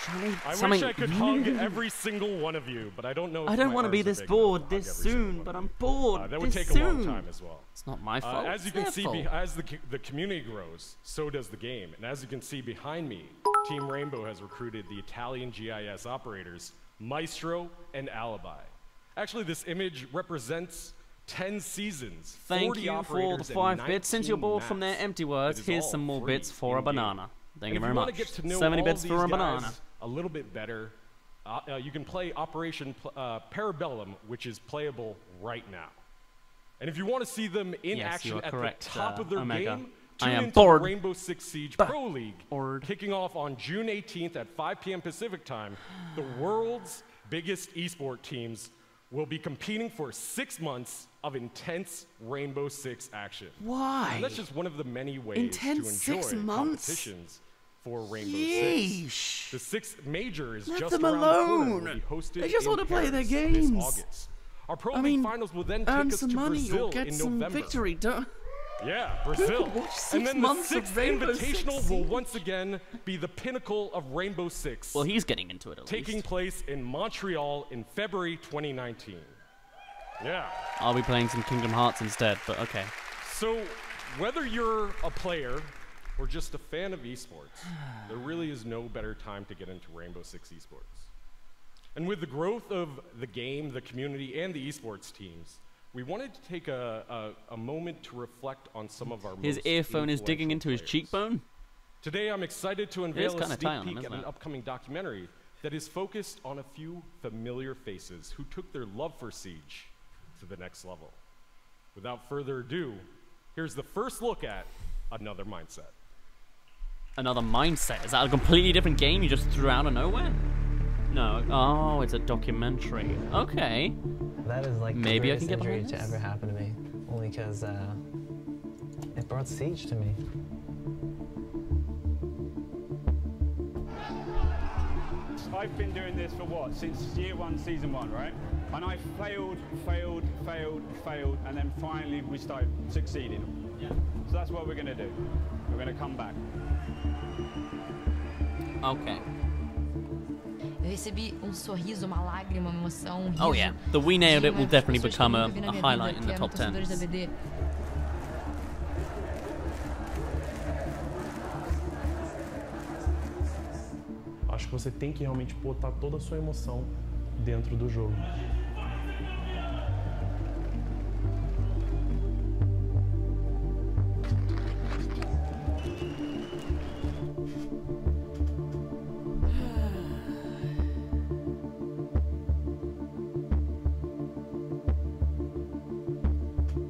Show me I something. wish I could hug every single one of you, but I don't know if I don't my want to be arms are this big bored enough to hug this every single soon, one but of I'm you. bored That would this take a long time as well. It's not my fault. As you it's can their see, fault. as the community grows, so does the game. And as you can see behind me, Team Rainbow has recruited the Italian GIS operators, Maestro and Alibi. Actually, this image represents 10 seasons, Thank 40 you for operators, the 5 and bits. Since you're 19 bored from their maps. empty words, It is here's all some more free bits for a in-game. banana. Thank you And very if you want much. to get to know 70 all bits these for a guys banana. a little bit better, you can play Operation Parabellum, which is playable right now. And if you want to see them in Yes, action you are at correct, the top of their Omega. game, I tune am into bored. the Rainbow Six Siege Pro League, Bored. kicking off on June 18th at 5 p.m. Pacific time. The world's biggest esport teams will be competing for 6 months of intense Rainbow Six action. Why? And that's just one of the many ways Intense to enjoy 6 months? competitions for Rainbow Yeesh. Six. The 6th major is Let just them around the corner and alone. will be hosted They just in want to play their Paris this games. August. Our Pro I League mean, finals will then take earn us some to money Brazil or get in some November. victory. Don't. Yeah, Brazil. Watch 6 And then the months of 6th Rainbow Invitational Six will Siege. once again be the pinnacle of Rainbow Six. Well, he's getting into it at taking least. place in Montreal in February 2019. Yeah. I'll be playing some Kingdom Hearts instead, but okay. So, whether you're a player or just a fan of esports, there really is no better time to get into Rainbow Six esports. And with the growth of the game, the community, and the esports teams, we wanted to take a moment to reflect on some of our His most earphone is digging influential into his players. cheekbone. Today, I'm excited to unveil a kinda sneak tight on him, peek isn't at an it? upcoming documentary that is focused on a few familiar faces who took their love for Siege to the next level. Without further ado, here's the first look at Another Mindset. Another Mindset? Is that a completely different game you just threw out of nowhere? No. Oh, it's a documentary. Okay. That is like Maybe the I can greatest get injury behind to this. ever happen to me. Only because it brought Siege to me. I've been doing this for what? Since year 1, season 1, right? And I failed, and then finally we started succeeding. Yeah. So that's what we're going to do. We're going to come back. Okay. Eu recebi sorriso, uma lágrima, uma emoção, Oh riso yeah, the We Nailed It de will umas definitely pessoas que become eu a nunca vi na minha highlight vida, in the que eram top torcedores da 10s. BD. Acho que você tem que realmente botar toda a sua emoção dentro do jogo.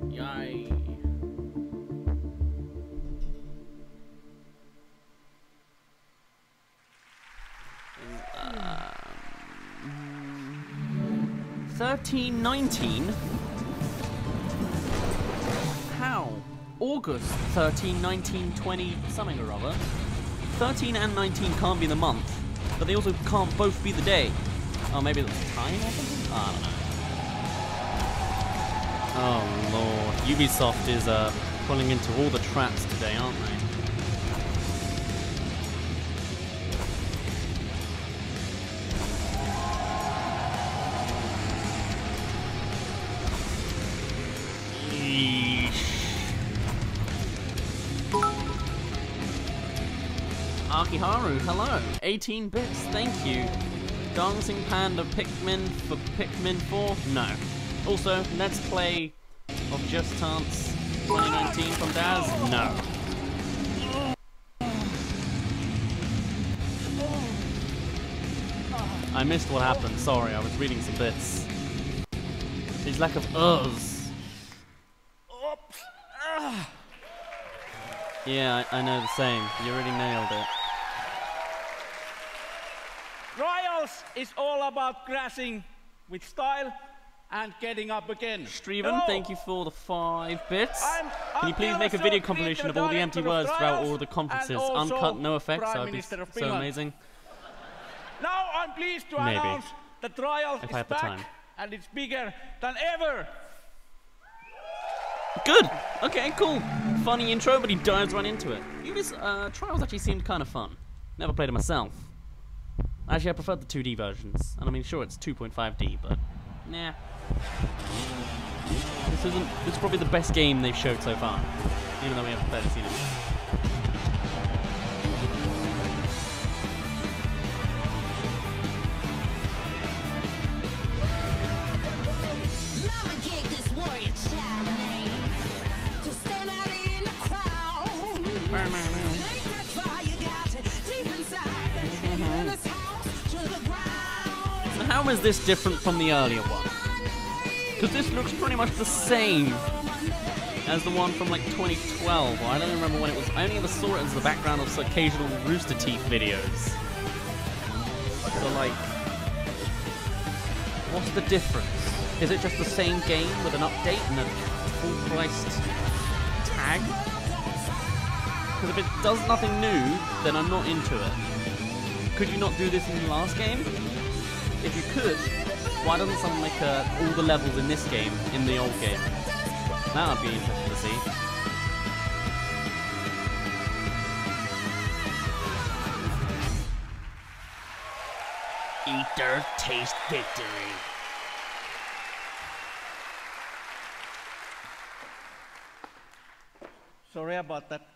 Yay. Um, 1319? How? August 13, 19, 20, something or other. 13 and 19 can't be the month, but they also can't both be the day. Oh, maybe that's time or something? I don't know. Oh lord, Ubisoft is pulling into all the traps today, aren't they? Akiharu, hello. 18 bits, thank you. Dancing Panda Pikmin for Pikmin 4? No. Also, Let's Play of Just Dance 2019 from Dazz? No. I missed what happened, sorry, I was reading some bits. His lack of uhs. Yeah, I know the same. You really nailed it. Trials is all about crashing with style and getting up again. Streven, thank you for the 5 bits. Can you please make a video compilation of all the empty words throughout all the conferences? Uncut, no effects, that would be so amazing. Now I'm pleased to announce the trial is back and it's bigger than ever. Good. Okay, cool. Funny intro, but he dives right into it. Trials actually seemed kind of fun. Never played it myself. Actually, I preferred the 2D versions. And I mean, sure, it's 2.5D, but nah. This is probably the best game they've showed so far, even though we haven't barely seen it. So how is this different from the earlier one? Because this looks pretty much the same as the one from like 2012. I don't remember when it was. I only ever saw it as the background of occasional Rooster Teeth videos. So like, what's the difference? Is it just the same game with an update and a full-priced tag? Because if it does nothing new, then I'm not into it. Could you not do this in the last game? If you could, why doesn't someone make all the levels in this game in the old game? That would be interesting to see. Eat dirt, taste victory. Sorry about that.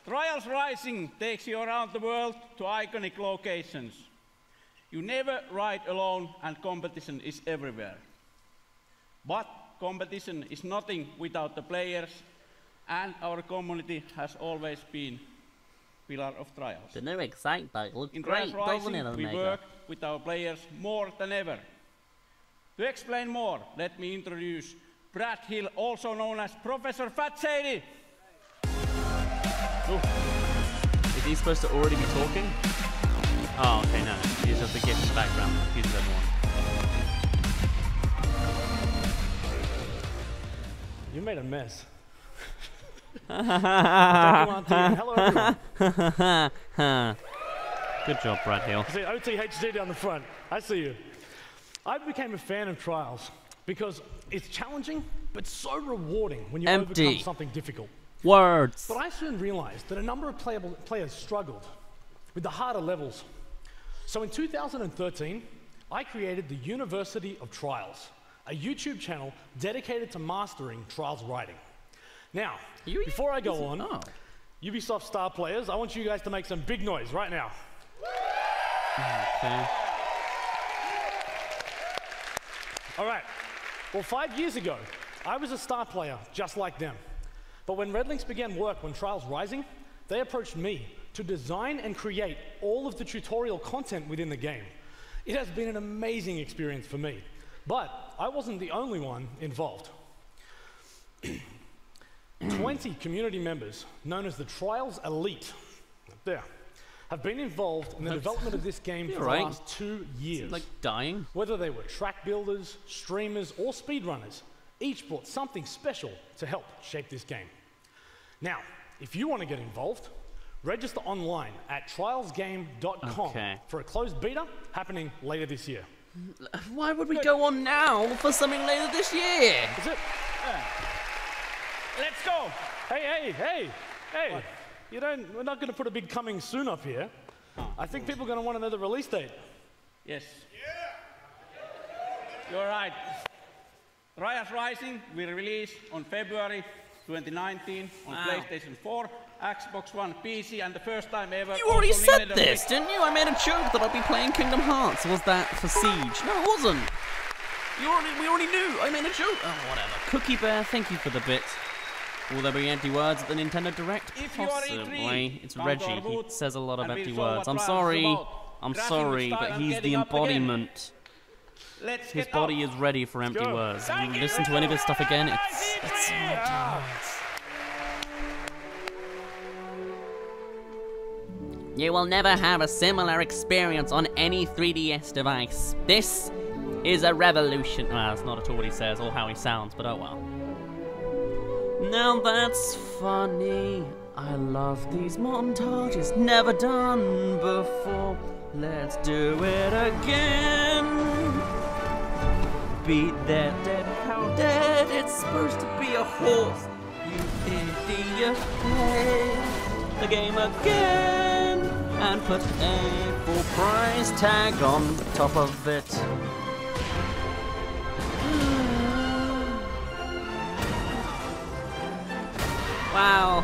Trials Rising takes you around the world to iconic locations. You never ride alone and competition is everywhere. But competition is nothing without the players, and our community has always been pillar of Trials. The new Excite Bike looks In great, Trials doesn't Rising, it, we work with our players more than ever. To explain more, let me introduce Brad Hill, also known as Professor Fat Shady. Is he supposed to already be talking? Oh, okay, no. He's just a gift in the background. Confuses everyone. You made a mess. Hello, everyone. Good job, Brad Hill. See, OTHD down the front. I see you. I became a fan of Trials because it's challenging, but so rewarding when you overcome something difficult. Words. But I soon realized that a number of players struggled with the harder levels. So in 2013, I created the University of Trials, a YouTube channel dedicated to mastering Trials writing. Now, before I go on, Ubisoft star players, I want you guys to make some big noise right now. Okay. All right. Well, 5 years ago, I was a star player just like them. But when Redlinks began work on Trials Rising, they approached me to design and create all of the tutorial content within the game. It has been an amazing experience for me, but I wasn't the only one involved. 20 community members, known as the Trials Elite, up there, have been involved in the development of this game for the last 2 years. Is it like dying? Whether they were track builders, streamers, or speedrunners, each brought something special to help shape this game. Now, if you want to get involved, register online at trialsgame.com for a closed beta happening later this year. Why would we go on now for something later this year? Is it? Let's go! Hey! What? We're not going to put a big coming soon up here. I think people are going to want to know the release date. Yes. You're right. Trials Rising will release on February 2019 on PlayStation 4, Xbox One, PC, and the first time ever. You already said this, didn't you? I made a joke that I'd be playing Kingdom Hearts. Was that for Siege? No, it wasn't. We already knew. I made a joke. Oh, whatever. Cookie Bear, thank you for the bit. Will there be empty words at the Nintendo Direct? Possibly. It's Reggie. He says a lot of empty words. I'm sorry. I'm sorry, but he's the embodiment Let's His get body off. is ready for empty go. words. Thank You you listen to any of his stuff again, it's so dark. You will never have a similar experience on any 3DS device. This is a revolution. Well, that's not at all what he says or how he sounds, but oh well. Now that's funny. I love these montages, never done before. Let's do it again. Beat that dead cow dead. It's supposed to be a horse. You idiot. Play the game again and put a full price tag on top of it. Wow.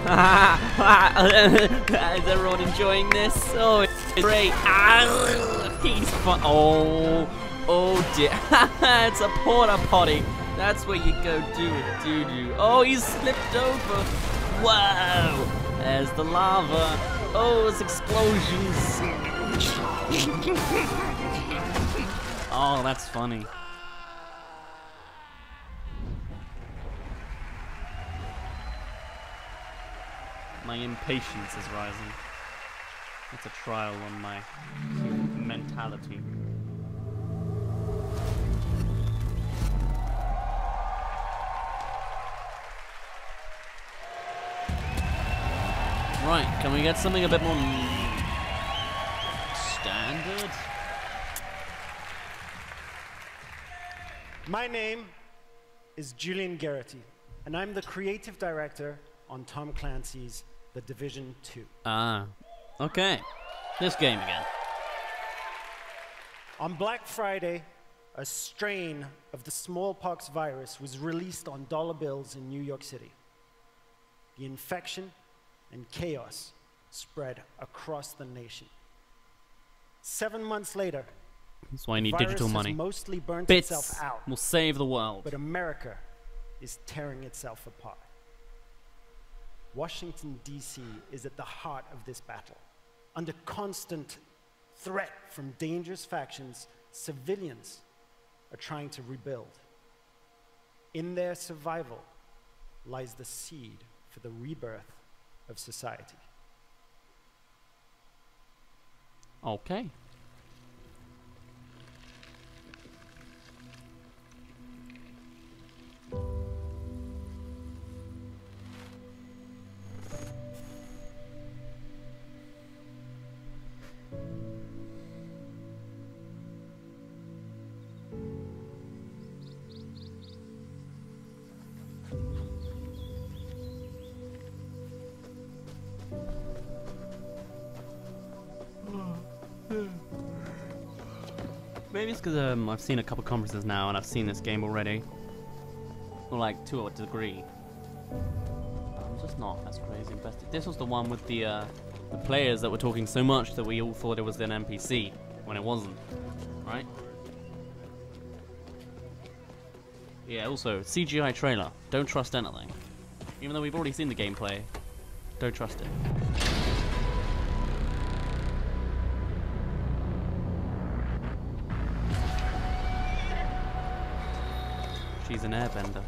Is everyone enjoying this? Oh, it's great. He's fun. Oh dear. It's a porta potty. That's where you go do a doo-doo. Oh, he's slipped over. Whoa. There's the lava. Oh, it's explosions. Oh, that's funny. My impatience is rising. It's a trial on my mentality. Right, can we get something a bit more standard? My name is Julian Garrity, and I'm the creative director on Tom Clancy's The Division 2. Ah, okay. This game again. On Black Friday, a strain of the smallpox virus was released on dollar bills in New York City. The infection and chaos spread across the nation. 7 months later, that's why I need the virus digital has money. mostly burnt Bits itself out. will save the world. But America is tearing itself apart. Washington, D.C. is at the heart of this battle. Under constant threat from dangerous factions, civilians are trying to rebuild. In their survival lies the seed for the rebirth of society. Okay. Maybe it's because I've seen a couple conferences now and I've seen this game already. Or like to a degree. I'm just not as crazy invested. This was the one with the players that were talking so much that we all thought it was an NPC when it wasn't, right? Yeah, also, CGI trailer. Don't trust anything. Even though we've already seen the gameplay, don't trust it. She's an airbender.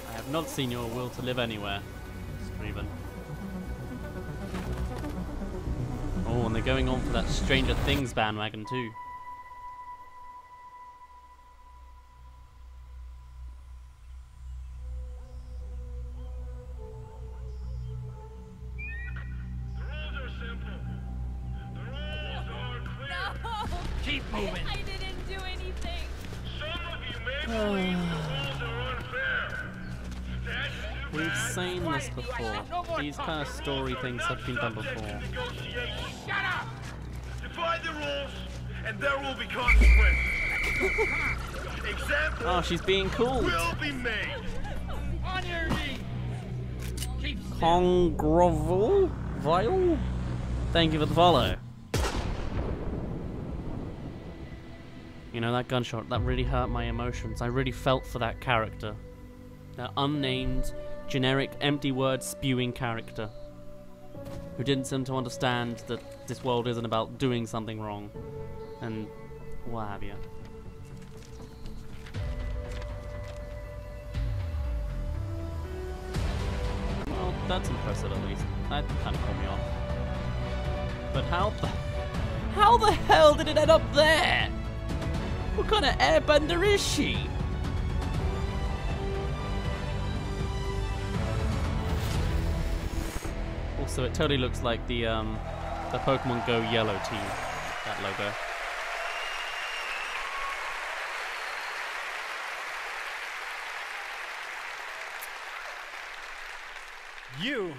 I have not seen your will to live anywhere, Stephen. Oh, and they're going on for that Stranger Things bandwagon too. Keep moving. I didn't do anything. Some of you may believe the rules are unfair. That's too We've bad. seen this before. These kind of story things have been done before. Shut up! Defy the rules, and there will be consequences. Examples Oh, she's being cool. will be made. On your knees. Congrovel? Vile? Thank you for the follow. You know, that gunshot, that really hurt my emotions. I really felt for that character. That unnamed, generic, empty word spewing character. Who didn't seem to understand that this world isn't about doing something wrong. And what have you. Well, that's impressive at least. That kind of caught me off. But how the hell did it end up there? What kind of airbender is she? Also, it totally looks like the Pokemon Go yellow team, that logo. You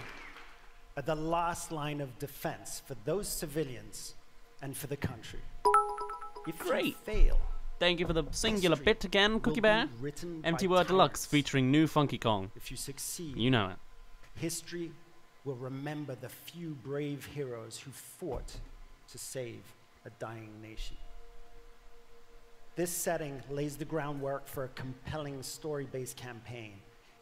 are the last line of defense for those civilians and for the country. If Great. you fail, Thank you for the singular bit again, Cookie Bear. Empty Word Deluxe featuring new Funky Kong. if you succeed, You know it. history will remember the few brave heroes who fought to save a dying nation. This setting lays the groundwork for a compelling story-based campaign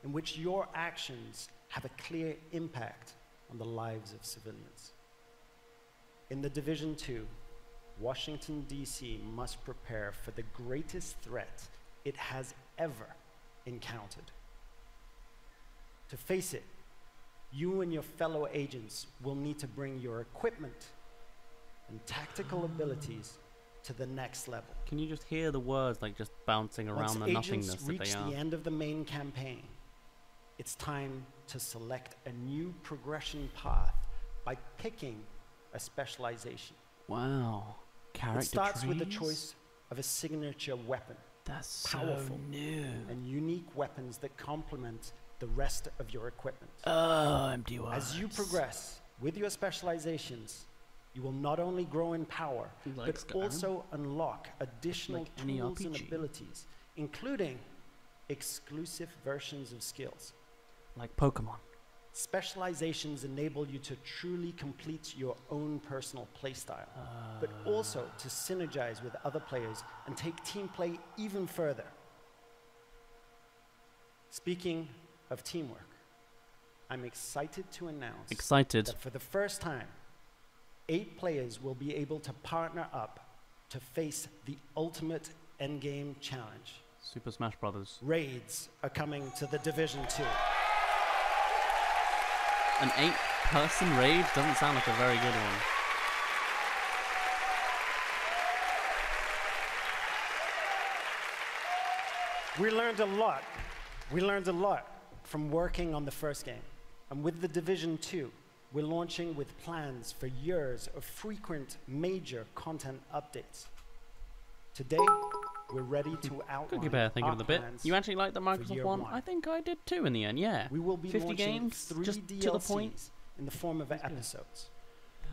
in which your actions have a clear impact on the lives of civilians. In The Division 2, Washington, D.C. must prepare for the greatest threat it has ever encountered. To face it, you and your fellow agents will need to bring your equipment and tactical abilities to the next level. Can you just hear the words like just bouncing around the Once nothingness agents that reach they are? the end of the main campaign, it's time to select a new progression path by picking a specialization. Wow. Character It starts with the trees? choice of a signature weapon. That's so powerful new. and unique weapons that complement the rest of your equipment. Oh, empty As you words. progress with your specializations, you will not only grow in power, Like but Skyrim. also unlock additional Like any tools and RPG. abilities, including exclusive versions of skills. Like Pokemon. Specializations enable you to truly complete your own personal playstyle, but also to synergize with other players and take team play even further. Speaking of teamwork, I'm excited to announce that for the first time, 8 players will be able to partner up to face the ultimate endgame challenge. Super Smash Brothers. Raids are coming to the Division 2. An 8-person raid doesn't sound like a very good one. We learned a lot. We learned a lot from working on the first game. And with the Division 2, we're launching with plans for years of frequent major content updates. Today, we're ready to outline Cookie Bear, thank you our for the bit. plans You actually like the for Microsoft year one? I think I did too in the end, yeah. We will be 50 launching games, 3 just DLCs to the point. in the form of episodes.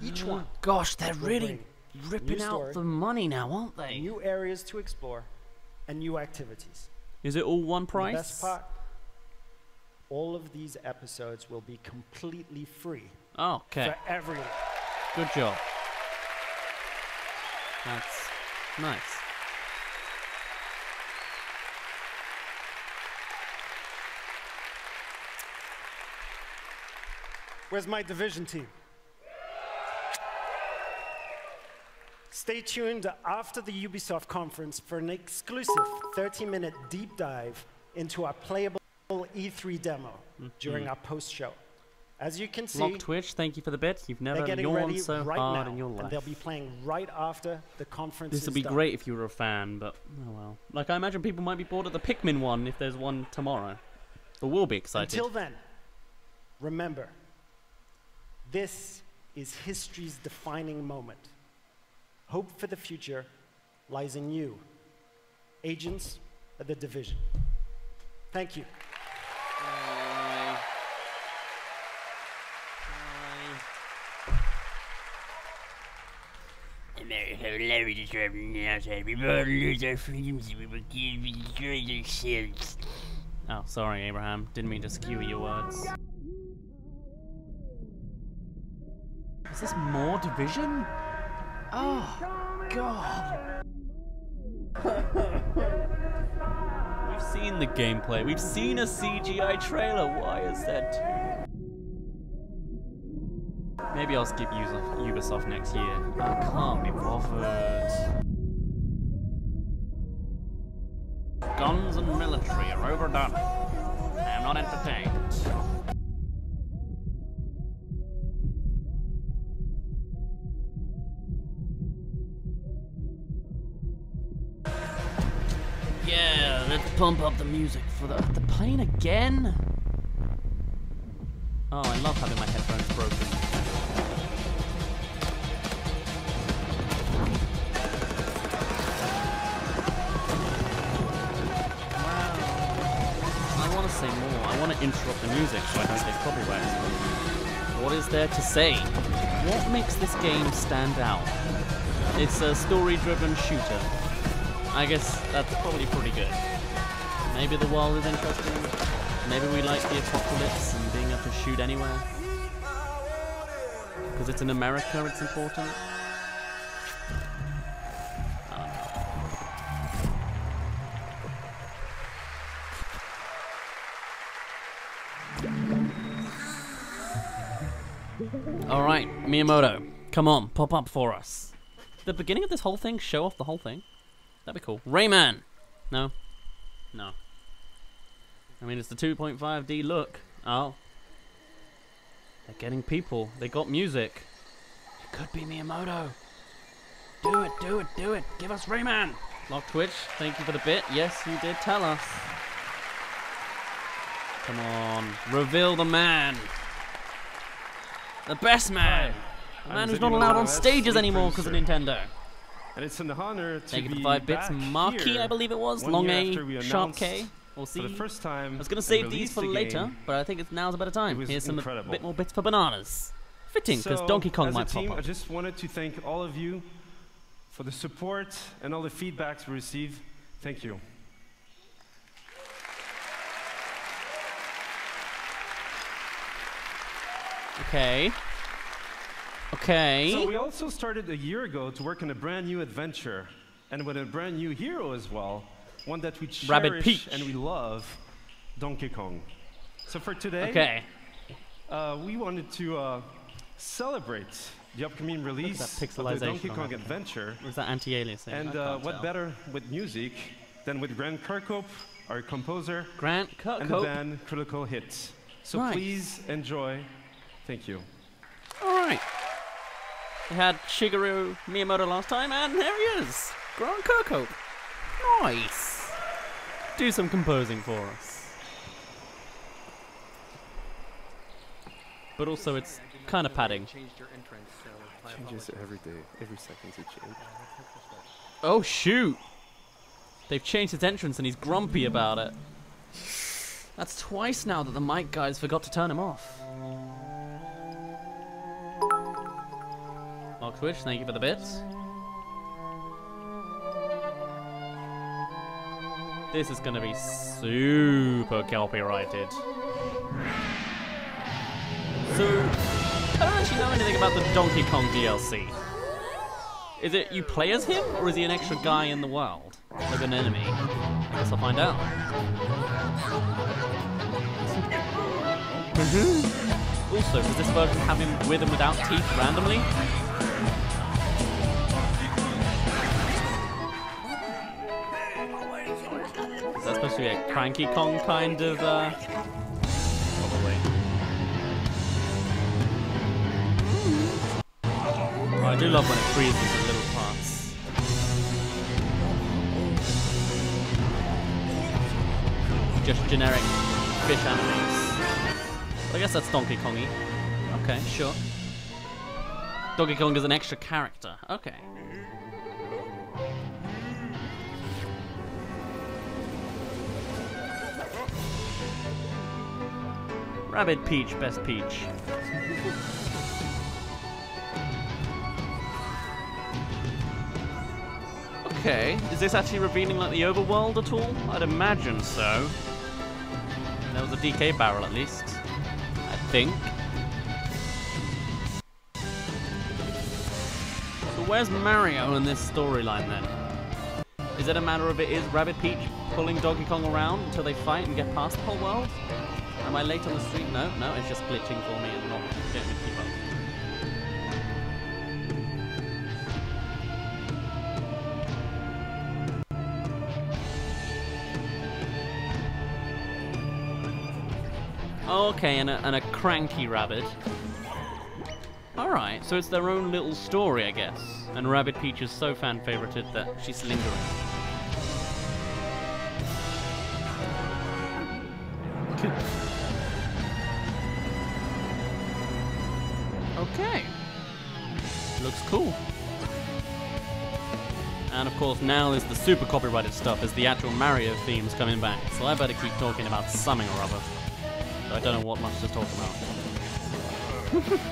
Each one. Gosh, they're will really bring ripping new out story, the money now, aren't they? New areas to explore and new activities. Is it all one And price? the best part, all of these episodes will be completely free Oh, okay. for everyone. Good job. That's nice. Where's my Division team? Stay tuned after the Ubisoft conference for an exclusive 30-minute deep dive into our playable E3 demo during our post-show. As you can see, Lock Twitch, thank you for the bit. You've they're never getting yawned ready so right hard now, in your and life. they'll be playing right after the conference This is would be done. great if you were a fan, but oh well. Like, I imagine people might be bored of the Pikmin one if there's one tomorrow. But we'll be excited. Until then, remember, this is history's defining moment. Hope for the future lies in you, agents of the Division. Thank you. America will never disrupt the outside. We will lose our freedoms and we will destroy ourselves. Oh, sorry, Abraham. Didn't mean to skew your words. Is this more Division? Oh, God. We've seen the gameplay. We've seen a CGI trailer. Why is there two? Maybe I'll skip Ubisoft next year. I can't be bothered. Guns and military are overdone. I am not entertained. Yeah, let's pump up the music for the plane again. Oh, I love having my headphones broken. I want to say more. I want to interrupt the music so I don't get copyrights. What is there to say? What makes this game stand out? It's a story-driven shooter. I guess that's probably pretty good. Maybe the world is interesting. Maybe we like the apocalypse and being able to shoot anywhere. Because it's in America, it's important. Alright, Miyamoto, come on, pop up for us. The beginning of this whole thing, show off the whole thing. That'd be cool. Rayman! No? No. I mean, it's the 2.5D look. Oh. They're getting people. They got music. It could be Miyamoto. Do it, do it, do it. Give us Rayman! Lock Twitch, thank you for the bit. Yes, you did tell us. Come on. Reveal the man. The best man. The man who's not allowed on stages anymore because of Nintendo. And it's an honor to Thank you for be the 5 bits. back Marky, here I believe it was. 1 Long year A, after we sharp announced K. We'll see. For the first time, I was going to and save these released for the later, game. but I think now's a better time. It was Here's some incredible. bit more bits for bananas. Fitting, because So, Donkey Kong as might a team, pop I up. just wanted to thank all of you for the support and all the feedbacks we received. Thank you. Okay. Okay. So we also started a year ago to work on a brand new adventure, and with a brand new hero as well, one that we Rabbid cherish Peach. and we love, Donkey Kong. So for today, Okay. We wanted to celebrate the upcoming release of the pixelization Donkey on Kong that. adventure. Or is that anti-aliasing? I And can't what tell. better with music than with Grant Kirkhope, our composer, Grant and the Kirkhope. band Critical Hits. So Nice. please enjoy. Thank you. Alright. We had Shigeru Miyamoto last time, and there he is. Grant Kirkhope. Nice. Do some composing for us. But also, it's kind of padding. Changes every day, every second to change. Oh, shoot. They've changed his entrance, and he's grumpy about it. That's twice now that the mic guys forgot to turn him off. Mark Twitch, thank you for the bits. This is gonna be super copyrighted. So, I don't actually know anything about the Donkey Kong DLC. Is it you play as him, or is he an extra guy in the world? Like an enemy? I guess I'll find out. Also, does this version have him with and without teeth randomly? Is that supposed to be a Cranky Kong kind of, Probably. Oh, I do love when it freezes in little parts. Just generic fish animes. I guess that's Donkey Kongy. Okay, sure. Donkey Kong is an extra character. Okay. Rabbid Peach, best Peach. Okay, is this actually revealing like the overworld at all? I'd imagine so. There was a decay barrel at least, I think. So where's Mario in this storyline then? Is it a matter of it is Rabbid Peach pulling Donkey Kong around until they fight and get past the whole world? Am I late on the stream? No, it's just glitching for me and not getting me to keep up. Okay, and a cranky rabbit. Alright, so it's their own little story, I guess. And Rabbid Peach is so fan-favorited that she's lingering. Okay. Looks cool. And of course, now is the super copyrighted stuff as the actual Mario theme's coming back. So I better keep talking about something or other. I don't know what much to talk about.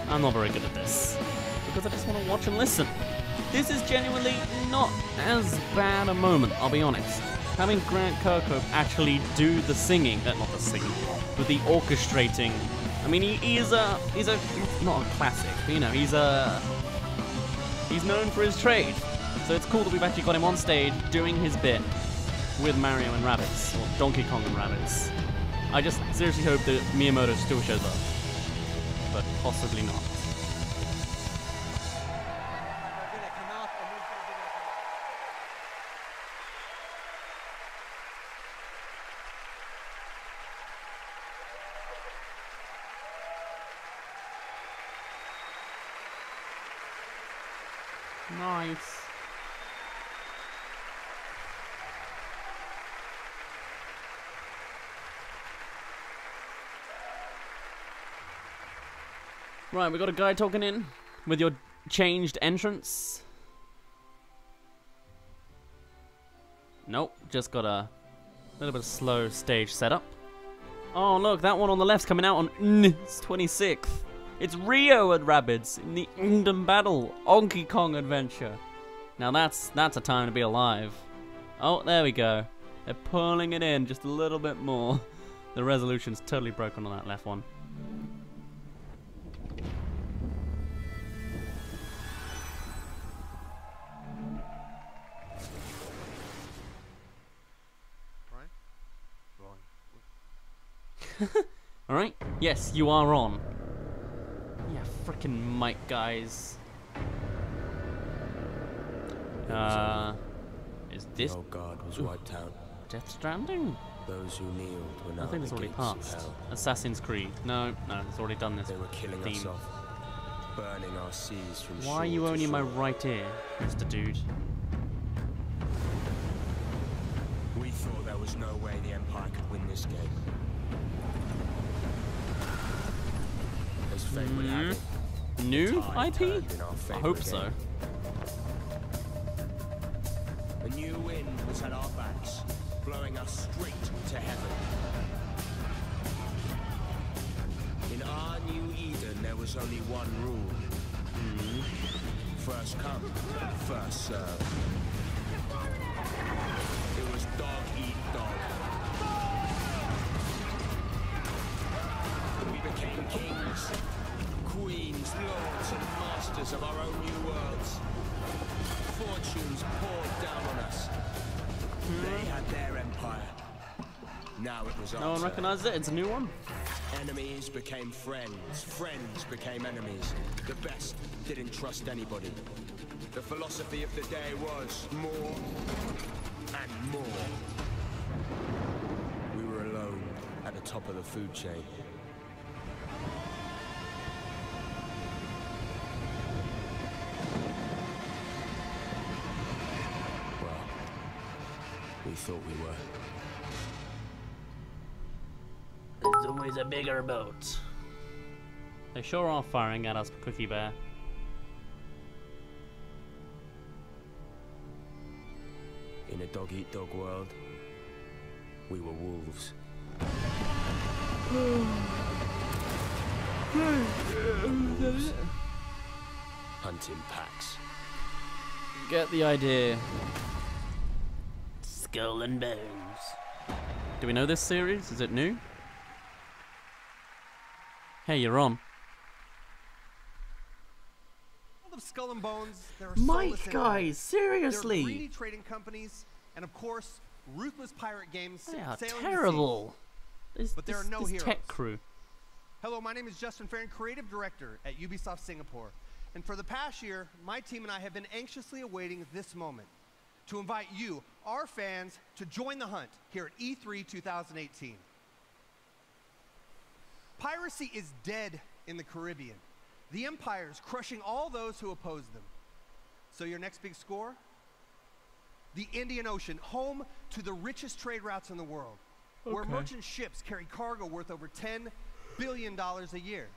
I'm not very good at this. Because I just want to watch and listen. This is genuinely not as bad a moment, I'll be honest. Having Grant Kirkhope actually do the singing, not the singing, but the orchestrating. I mean, he's a not a classic, but you know, he's known for his trade. So it's cool that we've actually got him on stage doing his bit with Mario and Rabbids, or Donkey Kong and Rabbids. I just seriously hope that Miyamoto still shows up, but possibly not. Nice. Right, we got a guy talking in with your changed entrance. Nope, just got a little bit of slow stage setup. Oh look, that one on the left's coming out on 26th. It's Rio and Rabbids in the Kingdom Battle Donkey Kong Adventure. Now that's a time to be alive. Oh, there we go. They're pulling it in just a little bit more. The resolution's totally broken on that left one. Alright? Yes, you are on. Yeah, frickin' mic guys. Is this... Oh God was wiped out. Death Stranding? Those who kneeled were now I think it's already passed. Assassin's Creed. No, it's already done this. They were killing us off, burning our seas from Why are you only in my right ear, Mr. Dude? We thought there was no way the Empire could win this game. As fate would have it, new IP? I hope so. A new wind was at our backs, blowing us straight to heaven. In our new Eden, there was only one rule. First come, first serve. It was dog eat dog. We became kings, queens, lords, and masters of our own new worlds. Fortunes poured down on us. They had their empire. Now it was our No one turn. recognizes it? It's a new one? Enemies became friends. Friends became enemies. The best didn't trust anybody. The philosophy of the day was more and more. We were alone at the top of the food chain. We thought we were. There's always a bigger boat. They sure are firing at us, Cookie Bear. In a dog-eat-dog world, we were wolves. Hunting packs. Get the idea. Skull and Bones. Do we know this series? Is it new? Hey, you're on. Of Skull and Bones, there are Mike, soulless guys, empires. seriously. There are greedy trading companies, and of course, ruthless pirate games. They are sailing the terrible. seas. But there are no this heroes. tech crew. Hello, my name is Justin Farron, Creative Director at Ubisoft Singapore. And for the past year, my team and I have been anxiously awaiting this moment to invite you, our fans, to join the hunt here at E3 2018. Piracy is dead in the Caribbean. The Empire is crushing all those who oppose them. So your next big score? The Indian Ocean, home to the richest trade routes in the world, where merchant ships carry cargo worth over $10 billion a year.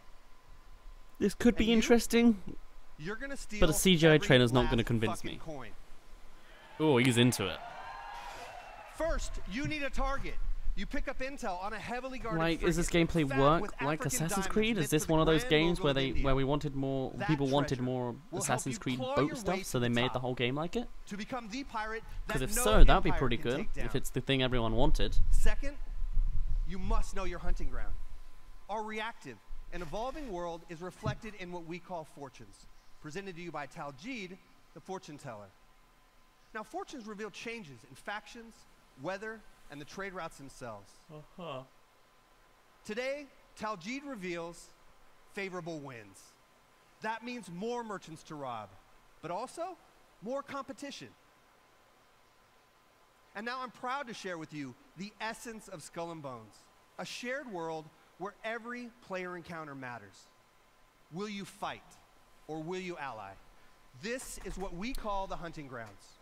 This could be interesting, You're gonna steal but a CGI every trailer's not last going to convince fucking me. coin. Oh, he's into it. First, you need a target. You pick up intel on a heavily guarded Like, frigate is this gameplay fat work with like African Assassin's diamonds Creed? lit Is this for the one of those grand games logo where of they India? we wanted more That people wanted treasure more will help Assassin's you Creed claw boat your way stuff, to so the they made top. the whole game like it? To become the pirate Because that if no so, that'd be empire pretty can good. take down. If it's the thing everyone wanted. Second, you must know your hunting ground. Our reactive and evolving world is reflected in what we call fortunes, presented to you by Taljeed, the fortune teller. Now, fortunes reveal changes in factions, weather, and the trade routes themselves. Today, Taljeed reveals favorable winds. That means more merchants to rob, but also more competition. And now I'm proud to share with you the essence of Skull and Bones, a shared world where every player encounter matters. Will you fight or will you ally? This is what we call the hunting grounds.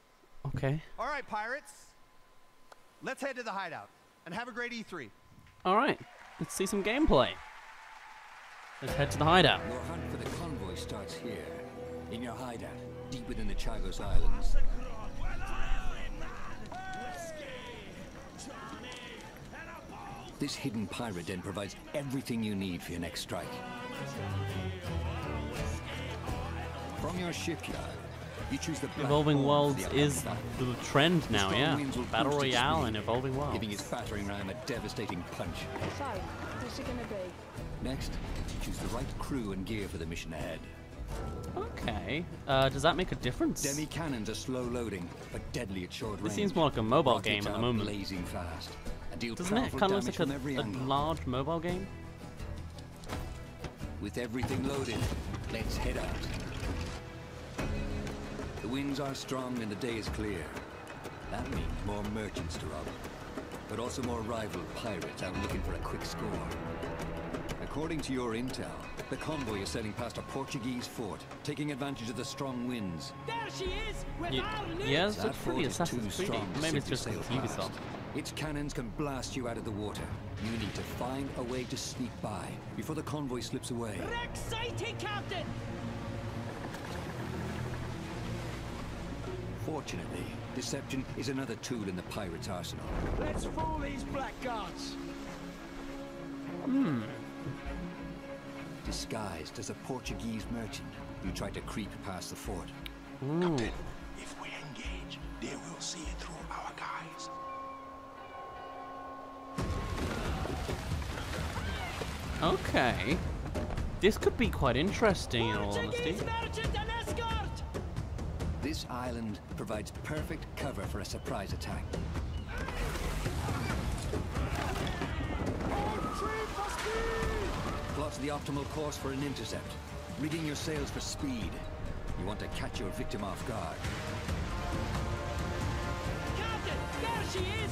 Okay. All right, pirates, let's head to the hideout and have a great E3. All right. Let's see some gameplay. Let's head to the hideout. Your hunt for the convoy starts here, in your hideout, deep within the Chagos Islands. This hidden pirate den provides everything you need for your next strike. From your shipyard, you choose the Evolving platform Worlds for the is upcoming the trend battle. now, The strong yeah. winds will Battle boost its Royale speed, and Evolving Worlds. giving its battering ram a devastating punch. So, what's it gonna be? Next, choose the right crew and gear for the mission ahead. Okay. Does that make a difference? Demi cannons are slow loading, but deadly at short range. This seems more like a mobile Rockets game at the are moment. blazing fast. And deal Doesn't it? powerful Kind of looks damage like from every a angle. large mobile game. With everything loaded, let's head out. The winds are strong and the day is clear. That means more merchants to rob, but also more rival pirates out looking for a quick score. According to your intel, the convoy is sailing past a Portuguese fort, taking advantage of the strong winds. There she is! With our news! Yeah, it's That looks pretty fort is too Assassin's Creed. strong to Maybe it's simply just sail because past. Ubisoft. Its cannons can blast you out of the water. You need to find a way to sneak by before the convoy slips away. Wreck sighted, Captain! Fortunately, deception is another tool in the pirate's arsenal. Let's fool these blackguards. Disguised as a Portuguese merchant, you try to creep past the fort. Captain, if we engage, they will see it through our guys. Okay. This could be quite interesting in all honesty. Portuguese merchant and escort! This island provides perfect cover for a surprise attack. Plot the optimal course for an intercept. Reading your sails for speed. You want to catch your victim off guard. Captain, there she is!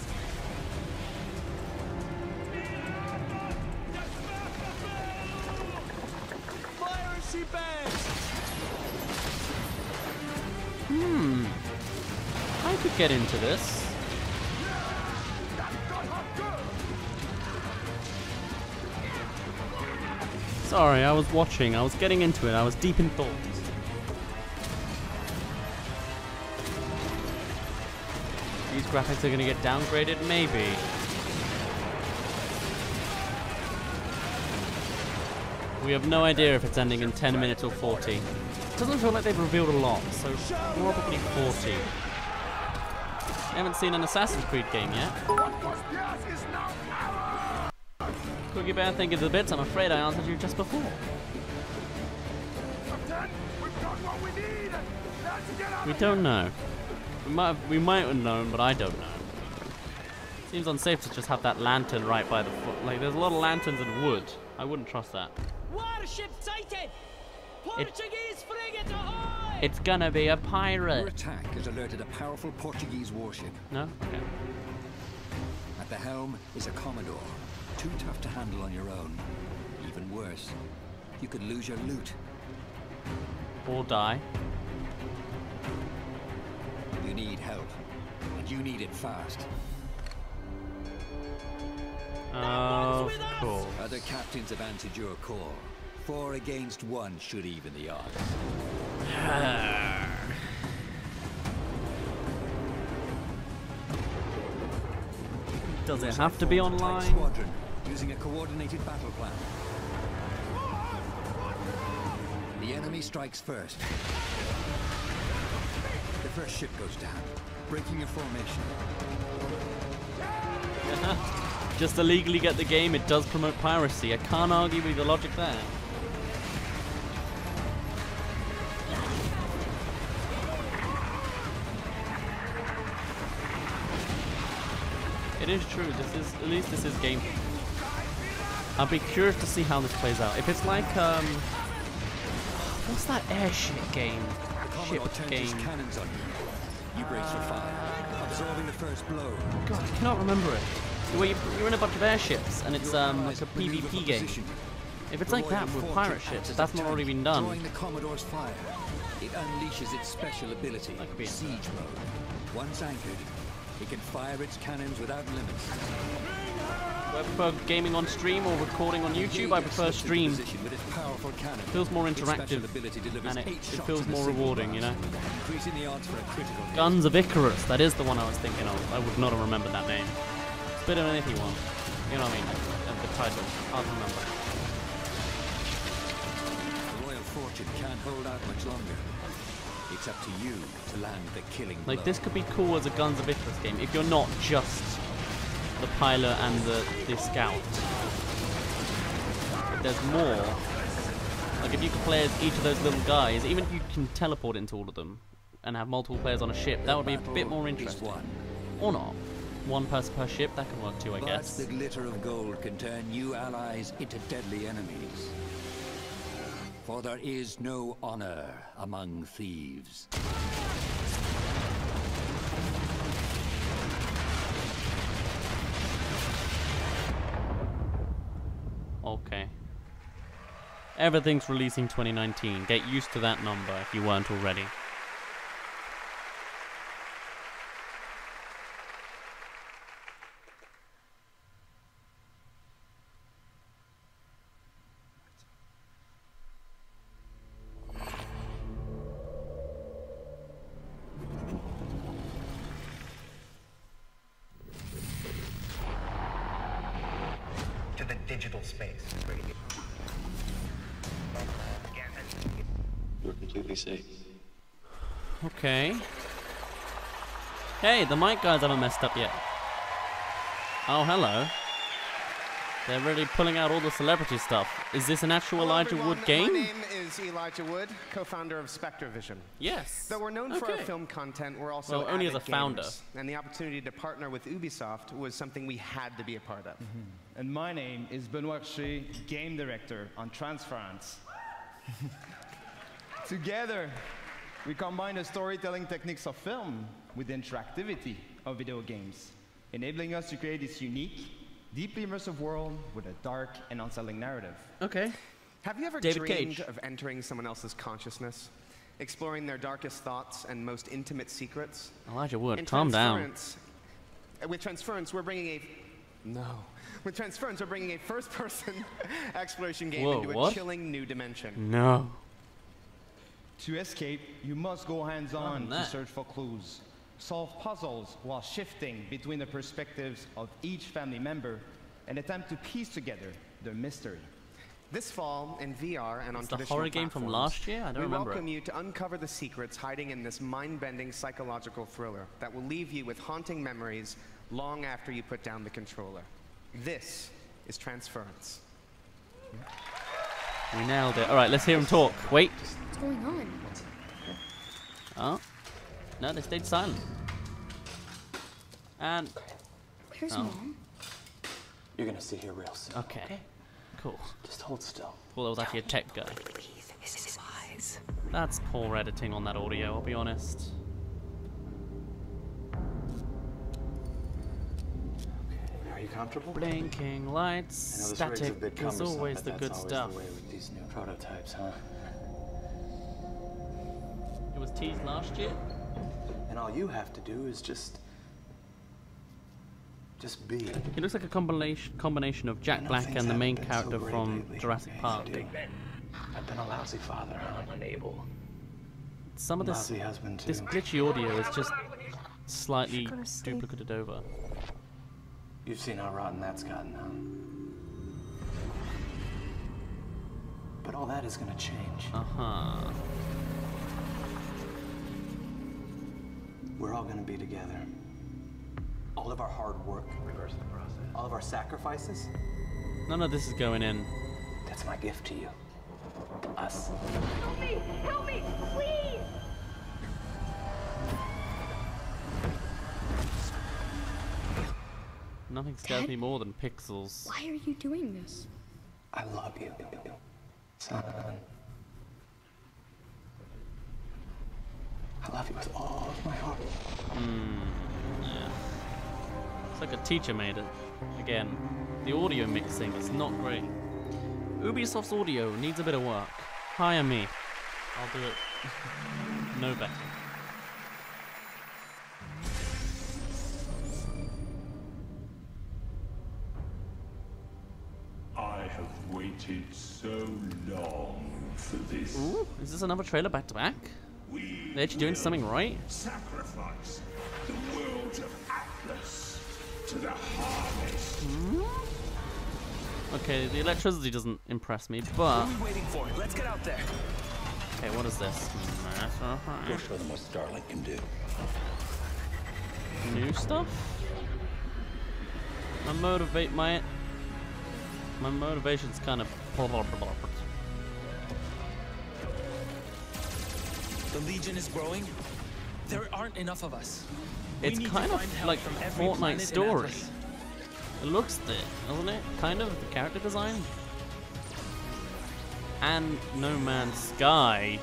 Fire as she bangs! I could get into this. Sorry, I was watching. I was getting into it. I was deep in thought. These graphics are going to get downgraded? Maybe. We have no idea if it's ending in 10 minutes or 40. It doesn't feel like they've revealed a lot, so probably 40. I haven't seen an Assassin's Creed game yet. Cookie Bear, thank you for the bits. I'm afraid I answered you just before. We don't know. We might have known, but I don't know. Seems unsafe to just have that lantern right by the foot. Like, there's a lot of lanterns in wood. I wouldn't trust that. Warship sighted! Portuguese frigate ahoy! It's gonna be a pirate. Your attack has alerted a powerful Portuguese warship. No? Okay. At the helm is a Commodore. Too tough to handle on your own. Even worse, you could lose your loot. Or die. You need help. And you need it fast. Oh, cool. Other captains have answered your call. 4 against 1 should even the odds. Does it have to be online? Squadron, using a coordinated battle plan. The enemy strikes first. The first ship goes down, breaking your formation. Just to legally get the game, it does promote piracy. I can't argue with the logic there. It is true. At least this is game. I'll be curious to see how this plays out. If it's like what's that airship game? Ship game. Cannons on you. You brace for fire, absorbing the first blow. God, I cannot remember it. Where you're in a bunch of airships and it's like a PvP game. If it's like that with pirate ships, if that's not already been done. Drawing the Commodore's fire, it unleashes its special ability, siege mode. Once anchored, it can fire its cannons without limits. Do I prefer gaming on stream or recording on YouTube? I prefer stream. It feels more interactive and it feels more rewarding, you know? Guns of Icarus, that is the one I was thinking of. I would not have remembered that name. It's a bit of an iffy one. You know what I mean? The title. Hard to remember. The Royal Fortune can't hold out much longer. It's up to you to land the killing blow. Like, this could be cool as a Guns of Icarus game if you're not just the pilot and the scout. If there's more, like if you could play as each of those little guys, even if you can teleport into all of them and have multiple players on a ship, that would be a bit more interesting. Or not. One person per ship, that can work too, I guess. But the glitter of gold can turn new allies into deadly enemies. For there is no honor among thieves. Okay. Everything's releasing 2019. Get used to that number if you weren't already. To the digital space. You're completely safe. Okay. Hey, the mic guys haven't messed up yet. Oh, hello. They're really pulling out all the celebrity stuff. Is this an actual Elijah Wood game? My name is Elijah Wood, co-founder of SpectreVision. Yes. Though we're known for our film content, we're also Well, only as avid a founder. gamers, and the opportunity to partner with Ubisoft was something we had to be a part of. And my name is Benoit Richer, game director on Transference. Together, we combine the storytelling techniques of film with the interactivity of video games, enabling us to create this unique, deeply immersive world with a dark and unsettling narrative. Okay. Have you ever David dreamed Cage. of entering someone else's consciousness, exploring their darkest thoughts and most intimate secrets? Elijah Wood, In calm down. With Transference, we're bringing a... No. With Transference, we're bringing a first-person exploration game Whoa, into a what? chilling new dimension. No. To escape, you must go hands-on to that. search for clues, solve puzzles while shifting between the perspectives of each family member, and attempt to piece together the mystery. This fall, in VR and on It's the traditional horror game from platforms, last year? I don't we remember welcome it. you to uncover the secrets hiding in this mind-bending psychological thriller that will leave you with haunting memories long after you put down the controller. This is Transference. We nailed it. All right, let's hear him talk. Wait. What's going on? Oh. No, they stayed silent. And... Where's Mom? You're gonna see her real soon. Okay. Cool. Just hold still. Well, that was actually a tech guy. That's poor editing on that audio, I'll be honest. Are you comfortable? Blinking lights, I know this rig's a static bit is cumbersome, always but the that's good always stuff. the way with these new prototypes, huh? It was teased last year? And all you have to do is just be. He looks like a combination of Jack Black and the main character from Jurassic Park. I've been a lousy father, unable. Some of this glitchy audio is just slightly duplicated over. You've seen how rotten that's gotten, huh? But all that is gonna change. Uh-huh. We're all gonna be together. All of our hard work, reverse the process. All of our sacrifices. None of this is going in. That's my gift to you. Us. Help me! Help me! Please! Nothing scares me more than pixels. Why are you doing this? I love you, son. I love you with all of my heart. Yeah. It's like a teacher made it. Again, the audio mixing is not great. Ubisoft's audio needs a bit of work. Hire me. I'll do it. No better. I have waited so long for this. Ooh, is this another trailer back to back? They're actually doing something right? Sacrifice the world of Atlas to the harvest. Okay, the electricity doesn't impress me, but... What are we waiting for? Let's get out there. Okay, what is this? Go show them what Starlink can do. New stuff? My motivation's kind of... The Legion is growing. There aren't enough of us. It's kind of like Fortnite story. It looks there, doesn't it? Kind of, the character design. And No Man's Sky.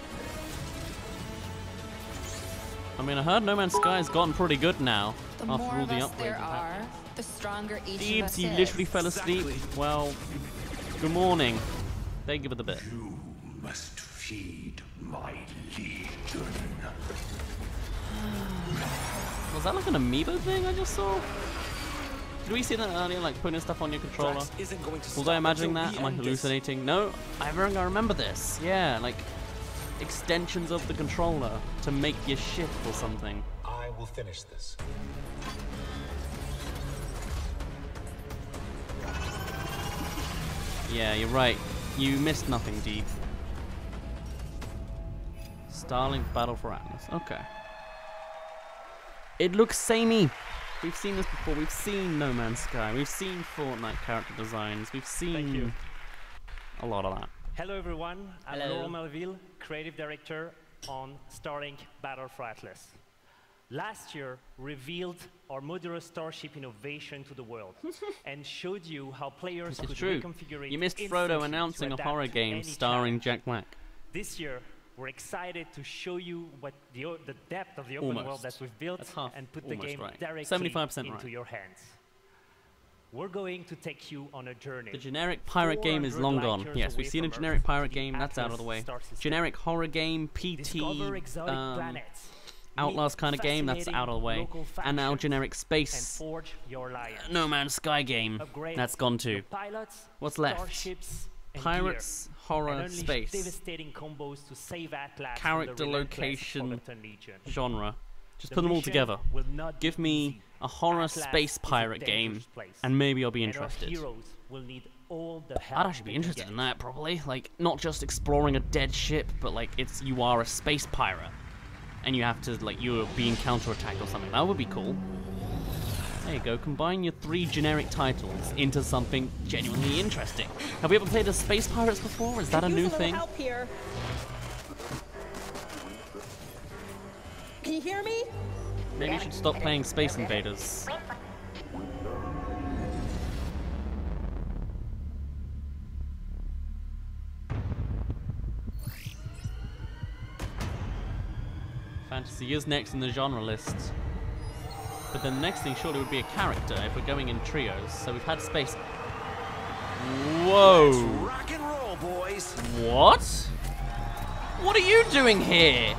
I mean, I heard No Man's Sky has gotten pretty good now. The after more all of the us upgrades. there are, the stronger each of Deebs, us you is. literally fell asleep. Well, good morning. They give it a bit. You must feed my legion. Was that like an amiibo thing I just saw? Did we see that earlier, like putting stuff on your controller? Drax isn't going to Was stop I imagining until that? we Am I end this. hallucinating? No, I remember this. Yeah, like extensions of the controller to make your shift or something. I will finish this. Yeah, you're right. You missed nothing, Deep. Starlink Battle for Atlas. Okay. It looks samey. We've seen this before. We've seen No Man's Sky. We've seen Fortnite character designs. We've seen a lot of that. Hello everyone, I'm Hello. Laurent Melville, Creative Director on Starlink Battle for Atlas. Last year, revealed our modular starship innovation to the world and showed you how players It's could true. reconfigure it You missed instantly Frodo to announcing a adapt horror to game any starring challenge. Jack Black. This year, we're excited to show you what the depth of the open world Almost. that we've built That's half- and put the almost game right. directly 75% into right. your hands. We're going to take you on a journey. The generic pirate game is 400 long light gone. years Yes, away we've seen a from generic Earth, pirate the game. That's out of the Atlas way. star system. Generic horror game, PT, Discover exotic planets. Outlast kind of game. That's out of the way. Local And now factions generic and space. forge your alliance. No Man's Sky game. Upgrade That's gone too. your pilots, What's left? starships, and Pirates, gear, horror, and unleash space. devastating combos to save Atlas from Character, the relentless location, Forgotten Legion. genre. Just The put them all mission together. will not Give be me easy. a horror Atlas space is a pirate game, dangerous place, and maybe I'll be and our interested. heroes will need all the help I'd actually be interested in that, probably. Like, not just exploring a dead ship, but like, you are a space pirate. And you have to, like, you're being counterattacked or something. That would be cool. There you go, combine your 3 generic titles into something genuinely interesting. Have we ever played as Space Pirates before? Is that a new thing? Help here. Can you hear me? Maybe you should stop playing Space Invaders. Fantasy is next in the genre list. But then the next thing surely would be a character if we're going in trios. So we've had space. Whoa! Let's rock and roll, boys. What? What are you doing here?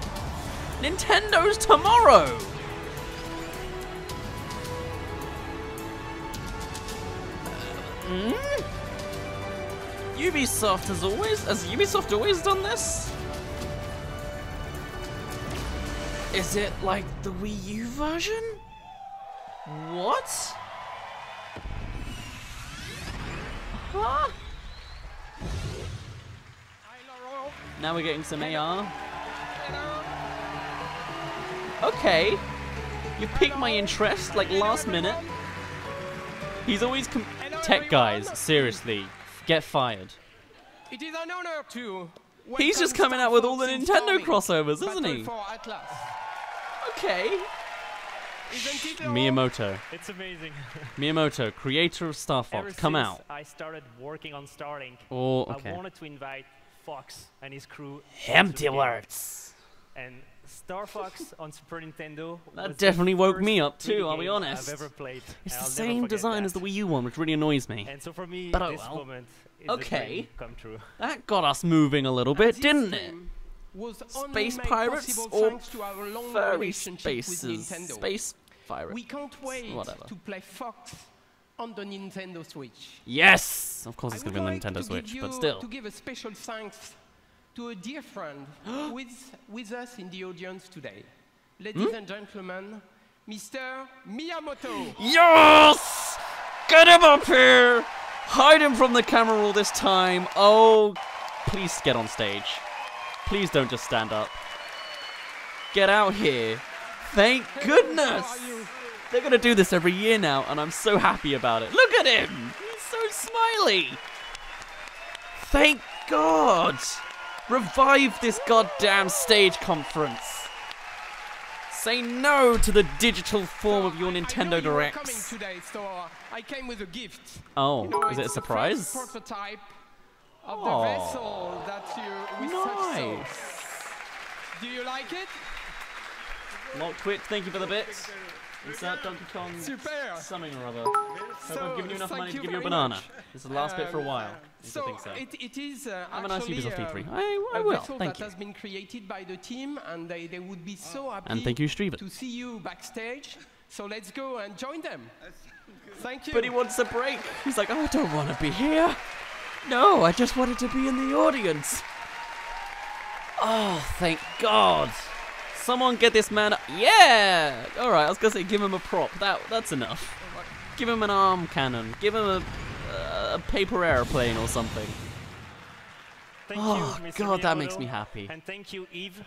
Nintendo's tomorrow! Ubisoft has Ubisoft always done this? Is it like the Wii U version? What? Huh? Now we're getting some AR. Okay. You piqued my interest, like last minute. He's always tech guys, seriously. Get fired. It is an honor to He's just coming out with all the Nintendo crossovers, isn't he? Okay. Miyamoto. It's amazing. Miyamoto, creator of Star Fox, come out. I started working on Starlink. Oh, okay. I wanted to invite Fox and his crew. Empty words. And Star Fox on Super Nintendo. That definitely woke me up too, I'll be honest. I've ever played. It's the same design as the Wii U one, which really annoys me. And so for me, but this moment is okay. a dream come true. That got us moving a little bit, didn't it? Space pirates or furry spaces? Space pirates. We can't wait Whatever. to play Fox on the Nintendo Switch. Yes! Of course it's going to be on the Nintendo Switch, but still. To give a special thanks to a dear friend who is with us in the audience today. Ladies and gentlemen, Mr. Miyamoto. Yes! Get him up here! Hide him from the camera all this time. Oh, please get on stage. Please don't just stand up. Get out here. Thank goodness! They're going to do this every year now, and I'm so happy about it. Look at him! He's so smiley! Thank God! Revive this goddamn stage conference! Say no to the digital form of your Nintendo Directs. Today, so I came with a gift. Oh, you know, is it a surprise? The first prototype of the vessel that you Nice. Do you like it? Lockwick, thank you for the bits. Insert Donkey Kong something or other. Hope I've given you enough money to give you a banana. This is the last bit for a while. So, I think so. It is have a nice actually Ubisoft E3. I a will, vessel thank that you. has been created by the team, and they would be so happy And thank you, Streaver. to see you backstage. So let's go and join them. Thank you. But he wants a break. He's like, oh, I don't want to be here. No, I just wanted to be in the audience. Oh, thank God. Someone get this man up. Yeah! Alright, I was going to say give him a prop. That's enough. Give him an arm cannon. Give him a paper airplane or something. Thank Oh, you, Mr. God, that Miyamoto. makes me happy. And thank you, Eve.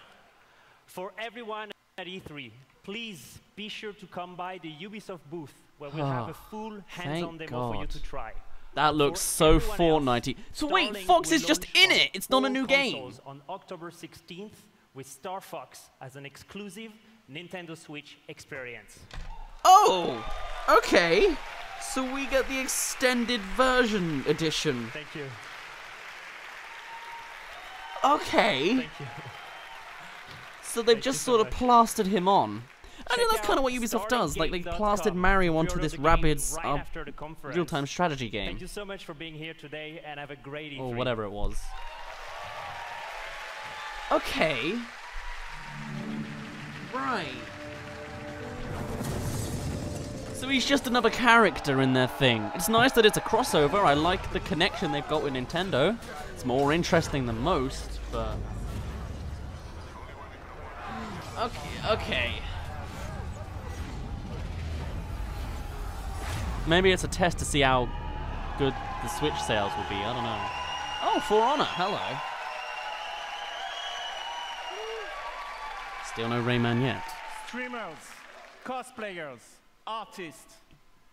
For everyone at E3, please be sure to come by the Ubisoft booth where we'll have a full hands-on Thank demo for you God. to try. That looks so Fortnite-y. So wait, Starlink Fox is will just launch in on it. It's not a all new game. consoles on October 16th with Star Fox as an exclusive Nintendo Switch experience. Oh, okay. So we get the extended version edition. Thank you. Okay. Thank you. So they've just sort of plastered him on. I know that's kind of what Ubisoft does. Like, they plastered Mario onto this Rabbids real-time strategy game. Thank you so much for being here today, and have a great E3. Or whatever it was. Okay. Right. So he's just another character in their thing. It's nice that it's a crossover. I like the connection they've got with Nintendo. It's more interesting than most, but... Okay. Maybe it's a test to see how good the Switch sales will be. I don't know. Oh, For Honor. Hello. Still no Rayman yet. Streamers, cosplayers, artists,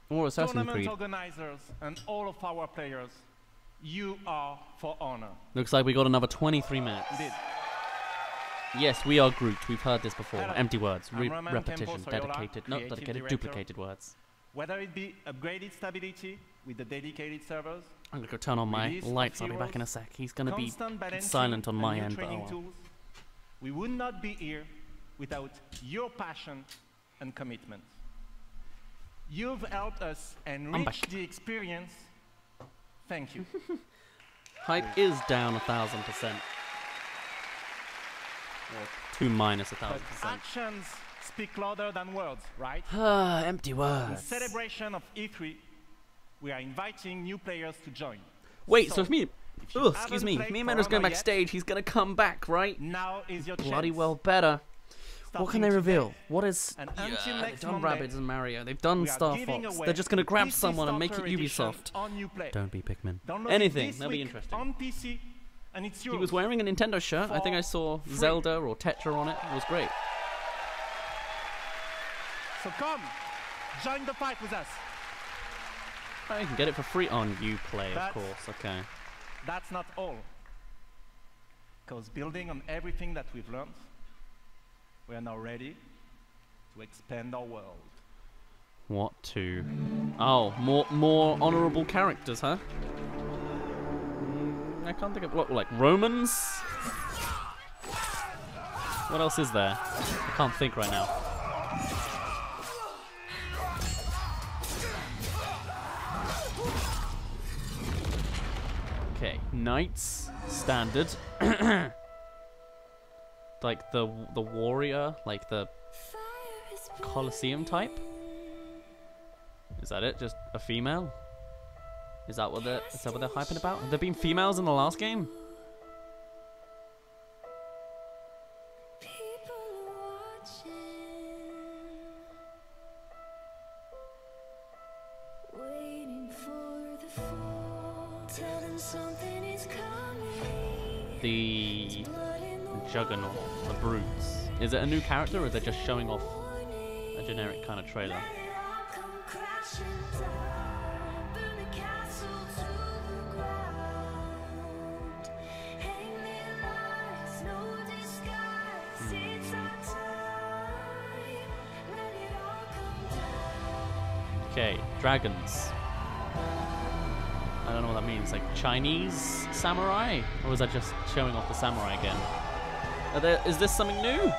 Or Assassin's tournament Creed. organizers, and all of our players, you are For Honor. Looks like we got another 23 minutes. Indeed. Yes, we are Groot. We've heard this before. Hello. Empty words. I'm Roman Repetition. Campos Oyola, Dedicated. No, creative dedicated. director. Duplicated words. Whether it be upgraded stability with the dedicated servers, I'm going to go turn on my release of lights. I'll be back heroes, in a sec. He's going to be constant balancing silent on and my new end. But training oh well. tools, we would not be here without your passion and commitment. You've helped us enrich the experience. Thank you. Hype is down 1,000%. Or 2 minus 1,000%. Actions speak louder than words, right? Empty words. In celebration of E3, we are inviting new players to join. Wait, so if me... if you Ugh, excuse haven't me. played Me and For Mendo's going Honor backstage. He's going to come back, right? Now is your Bloody chance. well better. What can they Starting reveal? today What is... and Yeah, until they've next done Monday, Rabbids and Mario. They've done we are Star giving Fox. away They're just going to grab PC someone and make it Starter Edition Ubisoft. on Uplay. Don't be Pikmin. Download it Anything. this That'll be week interesting. on PC, and it's yours. He was wearing a Nintendo shirt. I think I saw free. Zelda or Tetra on it. It was great. So come, join the fight with us. Oh, you can get it for free on Uplay, of But- course. Okay. That's not all. Because building on everything that we've learned, we are now ready to expand our world. What to? Oh, more honorable characters, huh? I can't think of what, like Romans. What else is there? I can't think right now. Okay, knights, standard. Like the warrior, like the Colosseum type. Is that it? Just a female? Is that what they're hyping about? Have there been females in the last game? The Juggernaut, the Brutes. Is it a new character or is it just showing off a generic kind of trailer? Okay, dragons. I don't know what that means. Like Chinese samurai? Or is that just showing off the samurai again? Is this something new?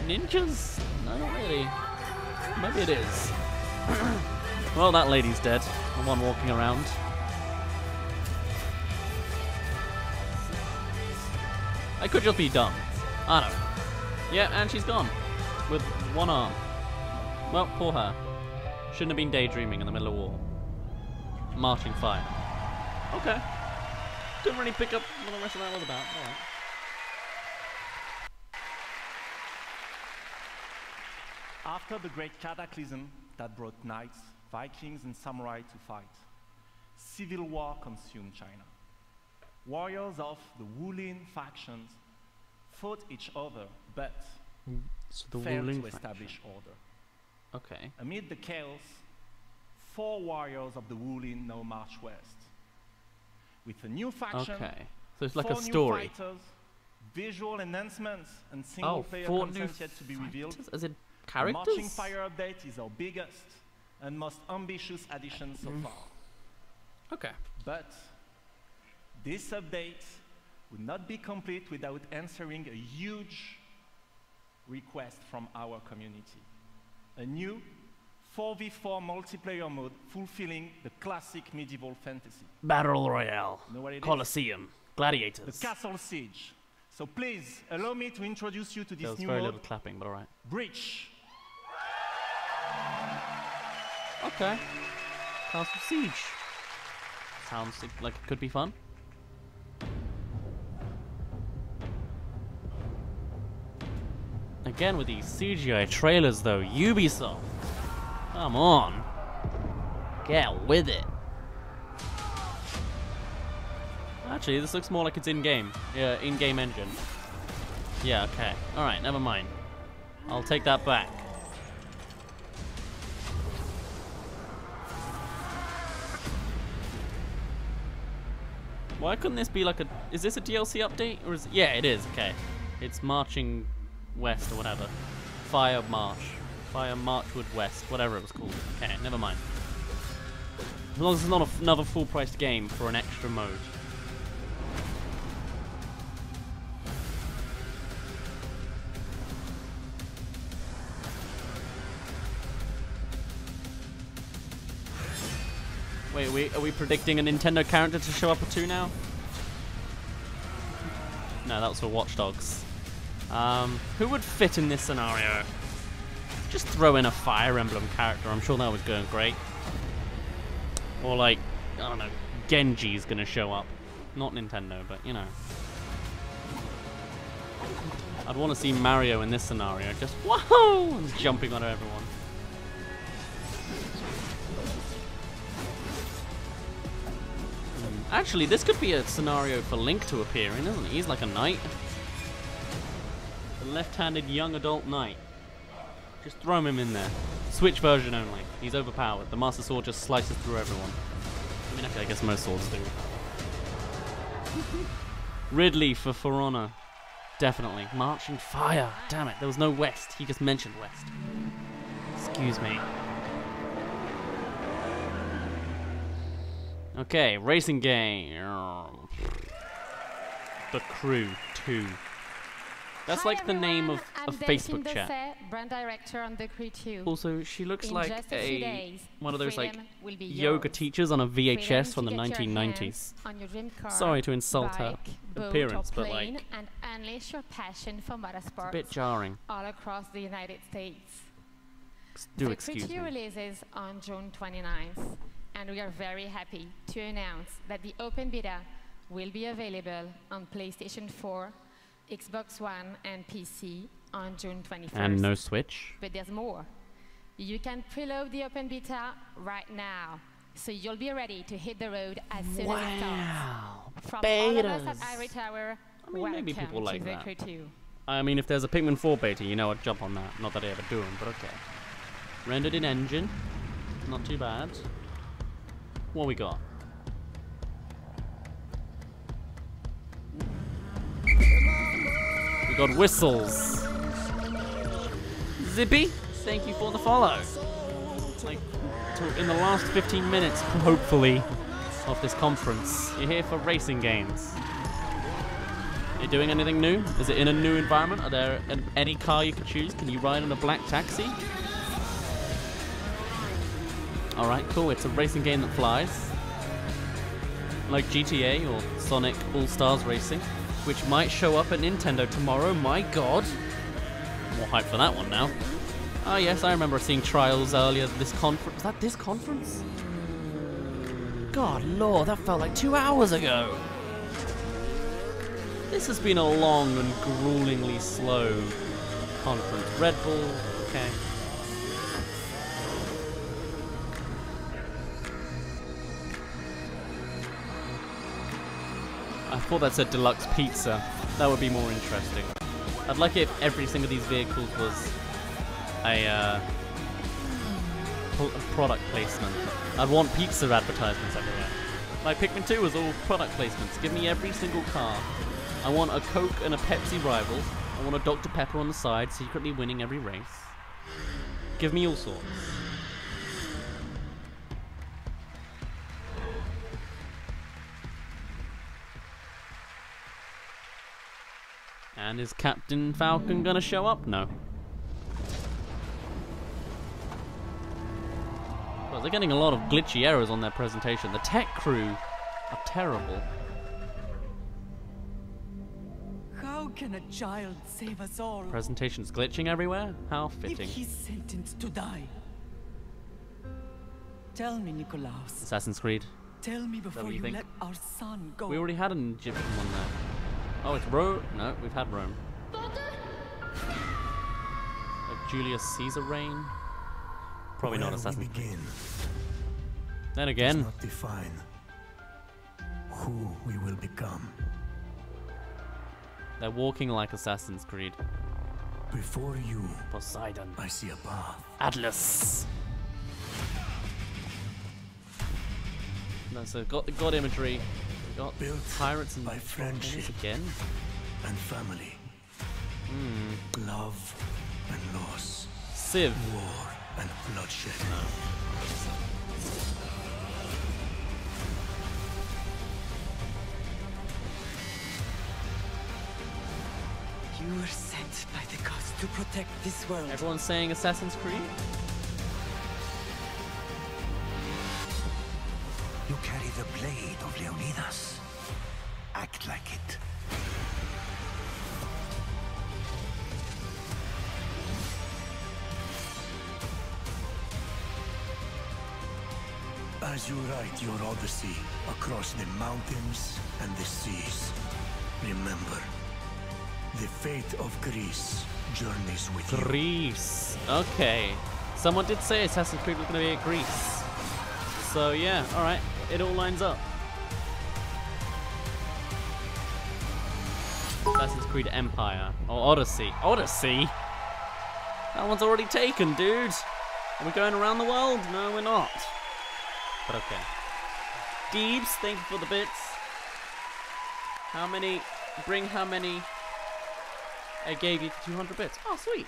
Ninjas? No, not really. Maybe it is. Well, that lady's dead. The one walking around. I could just be dumb. I don't know. Yeah, and she's gone. With one arm. Well, poor her. Shouldn't have been daydreaming in the middle of war. Marching fire. Okay. Didn't really pick up what the rest of that was about. Alright. After the great cataclysm that brought knights, Vikings, and samurai to fight, civil war consumed China. Warriors of the Wulin factions fought each other, but So the failed ruling to establish faction. order. Okay. Amid the chaos, 4 warriors of the Wulin now march west. With a new faction, Okay. So it's like 4 a story. new fighters, visual enhancements, and single-player 4 new content yet to be revealed. fighters? As in The characters? Marching Fire update is our biggest and most ambitious addition so far. Okay. But this update would not be complete without answering a huge request from our community. A new 4v4 multiplayer mode fulfilling the classic medieval fantasy. Battle Royale. Know what it is? Colosseum. The Gladiators. Castle Siege. So please, allow me to introduce you to There this was new very mode, little clapping, but alright. Breach. Okay. Castle Siege. Sounds like it could be fun. Again with these CGI trailers though, Ubisoft. Come on. Get with it. Actually, this looks more like it's in-game. Yeah, in-game engine. Yeah, okay. Alright, never mind. I'll take that back. Why couldn't this be like a... Is this a DLC update? Or is... Yeah, it is, okay. It's marching west or whatever. Fire March. Fire Marchwood West. Whatever it was called. Okay, never mind. As long as it's not another full-priced game for an extra mode. Wait, are we predicting a Nintendo character to show up or two now? No, that was for Watch Dogs. Who would fit in this scenario? Just throw in a Fire Emblem character. I'm sure that would go great. Or like, I don't know, Genji's gonna show up. Not Nintendo, but you know. I'd want to see Mario in this scenario. Just whoa, and jumping on everyone. Actually, this could be a scenario for Link to appear in, isn't it? He's like a knight. A left-handed young adult knight. Just throw him in there. Switch version only. He's overpowered. The Master Sword just slices through everyone. I mean, okay, I guess most swords do. Ridley for Honor. Definitely. Marching Fire. Damn it, there was no West. He just mentioned West. Excuse me. Okay, racing game. The Crew 2. That's like the name of a Facebook chat. Brand director on The Crew 2. Also, she looks like one of those like yoga teachers on a VHS from the 1990s. Sorry to insult her appearance, but like and unleash your passion for motorsports. a bit jarring. All across the United States. Do excuse me. The Crew 2 releases on June 29th. And we are very happy to announce that the open beta will be available on PlayStation 4, Xbox One, and PC on June 21st. And no Switch. But there's more. You can preload the open beta right now, so you'll be ready to hit the road as soon as it starts. From all of us at Ivory Tower, I mean, maybe people like to that. The Crew 2. I mean, if there's a Pikmin 4 beta, you know I'd jump on that. Not that I ever do them, but okay. Rendered in engine. Not too bad. What we got? We got whistles. Zippy, thank you for the follow. Like, in the last 15 minutes, hopefully, of this conference, you're here for racing games. Are you doing anything new? Is it in a new environment? Are there any car you could choose? Can you ride in a black taxi? Alright, cool. It's a racing game that flies. Like GTA or Sonic All-Stars Racing, which might show up at Nintendo tomorrow. My god. More hype for that one now. Ah, yes, I remember seeing trials earlier this conference. Was that this conference? God, lord, that felt like 2 hours ago. This has been a long and gruelingly slow conference. Red Bull, okay. I thought that said deluxe pizza. That would be more interesting. I'd like it if every single of these vehicles was a product placement. I'd want pizza advertisements everywhere. Like Pikmin 2 was all product placements. Give me every single car. I want a Coke and a Pepsi rival. I want a Dr. Pepper on the side, secretly winning every race. Give me all sorts. And is Captain Falcon gonna show up? No. Well, they're getting a lot of glitchy errors on their presentation. The tech crew are terrible. How can a child save us all? Presentation's glitching everywhere? How fitting. If he's sentenced to die. Tell me, Nikolaos. Assassin's Creed. Tell me before you let our son go. We already had an Egyptian one there. Oh, it's Rome. No, we've had Rome. Like Julius Caesar reign. Probably not Assassin's Creed. Then again. Not define who we will become. They're walking like Assassin's Creed. Before you, Poseidon. I see a path. Atlas. No, so got the god imagery. We got built pirates and by friendship again. And family. Love and loss. Civ. War and bloodshed. You were sent by the gods to protect this world. Everyone's saying Assassin's Creed? You carry the blade of Leonidas. Act like it. As you write your Odyssey across the mountains and the seas, remember, the fate of Greece journeys with you. Greece. Okay. Someone did say Assassin's Creed was going to be at Greece. So yeah, alright. It all lines up. Assassin's Creed Empire. Or Odyssey. Odyssey? That one's already taken, dude. Are we going around the world? No, we're not. But okay. Deebs, thank you for the bits. How many? Bring how many? I gave you 200 bits. Oh, sweet.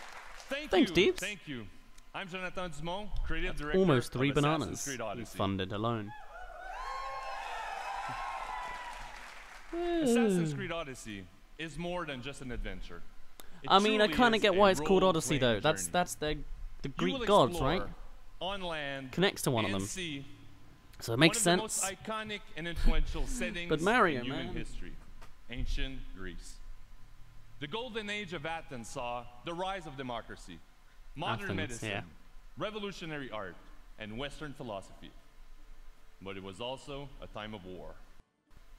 Thanks, Deebs. Thank you. I'm Jonathan Dumont, creative director Almost 3 of bananas Assassin's Creed Odyssey. funded alone. Assassin's Creed Odyssey is more than just an adventure. I mean, I kind of get why it's called Odyssey, though. That's the Greek gods, right? On land, connects to one of them. Sea, so it makes sense. One of the most iconic and influential settings but Mario, in human man. history, ancient Greece. The golden age of Athens saw the rise of democracy, modern medicine, revolutionary art, and Western philosophy. But it was also a time of war.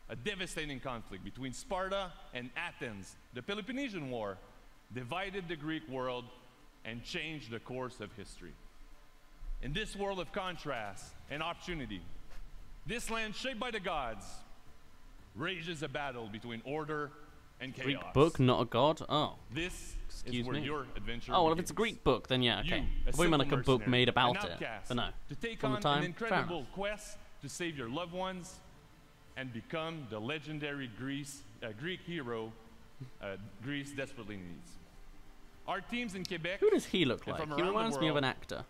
A devastating conflict between Sparta and Athens, the Peloponnesian War, divided the Greek world and changed the course of history. In this world of contrast and opportunity, this land shaped by the gods rages a battle between order and chaos. Greek book, not a god? Oh. This Excuse is where me. your adventure Oh, well, begins. if it's a Greek book, then yeah, okay. You, I thought you meant like a book made about an it. outcast, But no. to take From on the time, an incredible quest to save your loved ones and become the legendary Greek hero Greece desperately needs. Our teams in Quebec. Who does he look and like? from He around the reminds me of world an actor.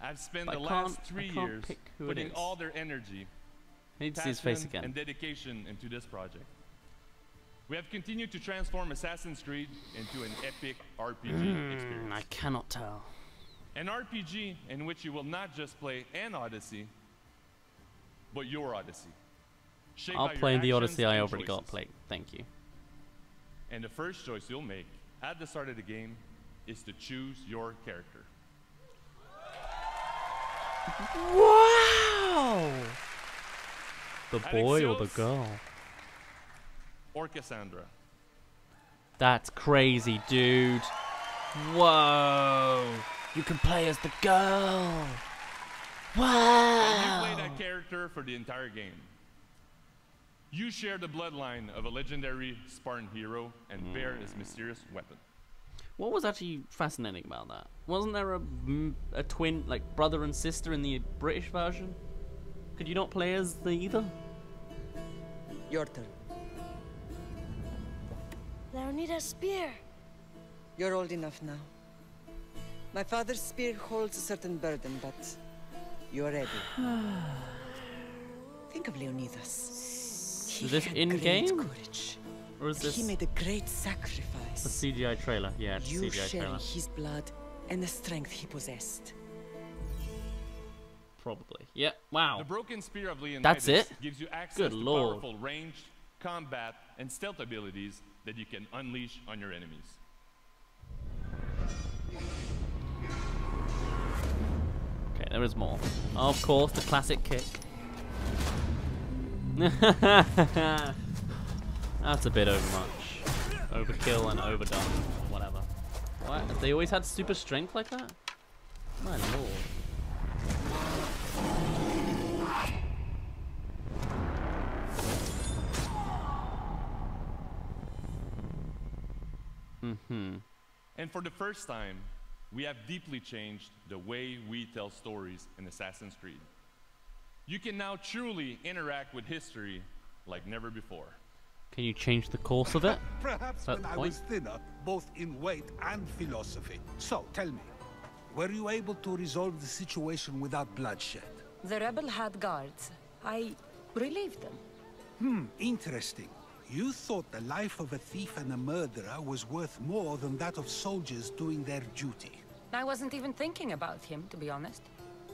I've spent But the I last can't 3 pick years who it putting is. all their energy, I need to see his face passion, again. and dedication into this project. We have continued to transform Assassin's Creed into an epic RPG experience. I cannot tell. An RPG in which you will not just play an Odyssey, but your Odyssey. Shaped I'll by your play the actions Odyssey I and already got choices. played. Thank you. And the first choice you'll make at the start of the game is to choose your character. Wow! The boy or the Alexios girl? Or Cassandra. That's crazy, dude. Whoa! You can play as the girl. Wow! And you play that character for the entire game. You share the bloodline of a legendary Spartan hero and bear his mysterious weapon. What was actually fascinating about that? Wasn't there a twin, like brother and sister in the British version? Could you not play as the either? Your turn. Leonidas' spear. You're old enough now. My father's spear holds a certain burden, but you're ready. Think of Leonidas. Is this in-game? Or is this He made a great sacrifice. a CGI trailer? Yeah, it's a You CGI share trailer. his blood and the strength he possessed. Probably. Yeah, wow. The broken spear of Leonidas That's it? gives you access Good to lord. powerful ranged, combat, and stealth abilities that you can unleash on your enemies. Okay, there is more. Of course, the classic kick. That's a bit overmuch. Overkill and overdone. Whatever. What? They always had super strength like that? My lord. And for the first time, we have deeply changed the way we tell stories in Assassin's Creed. You can now truly interact with history like never before. Can you change the course of it? Perhaps when I was thinner, both in weight and philosophy. So, tell me, were you able to resolve the situation without bloodshed? The rebel had guards. I relieved them. Interesting. You thought the life of a thief and a murderer was worth more than that of soldiers doing their duty. I wasn't even thinking about him, to be honest.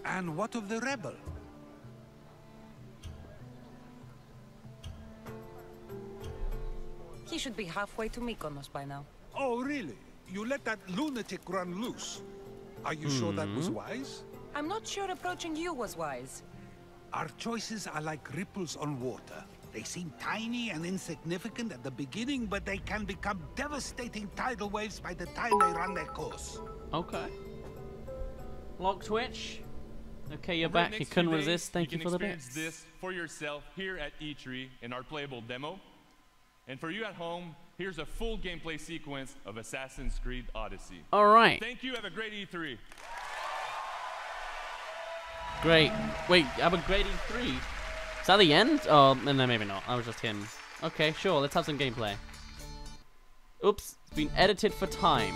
And what of the rebel? He should be halfway to Mykonos by now. Oh, really? You let that lunatic run loose? Are you sure that was wise? I'm not sure approaching you was wise. Our choices are like ripples on water. They seem tiny and insignificant at the beginning, but they can become devastating tidal waves by the time they run their course. Okay. Lock Twitch. Okay, you're back. You couldn't resist. Thank you for the bits. You can experience this for yourself here at E3 in our playable demo. And for you at home, here's a full gameplay sequence of Assassin's Creed Odyssey. All right. Thank you. Have a great E3. Great. Wait, have a great E3. Is that the end? Oh, no, maybe not. That was just him. Okay, sure. Let's have some gameplay. Oops. It's been edited for time.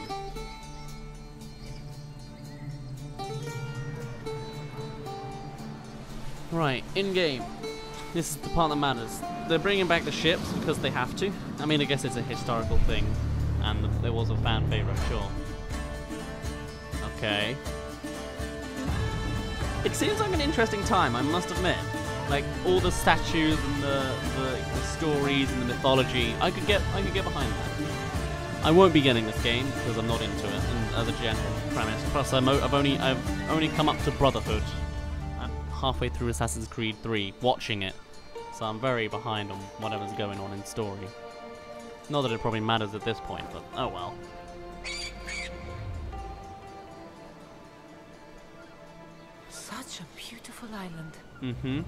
Right, in-game. This is the part that matters. They're bringing back the ships because they have to. I mean, I guess it's a historical thing. And there was a fan favorite, sure. Okay. It seems like an interesting time, I must admit. Like, all the statues and the stories and the mythology, I could get behind that. I won't be getting this game because I'm not into it, and as a general premise. Plus, I've only come up to Brotherhood. I'm halfway through Assassin's Creed 3, watching it, so I'm very behind on whatever's going on in story. Not that it probably matters at this point, but oh well. Such a beautiful island. Mm-hmm.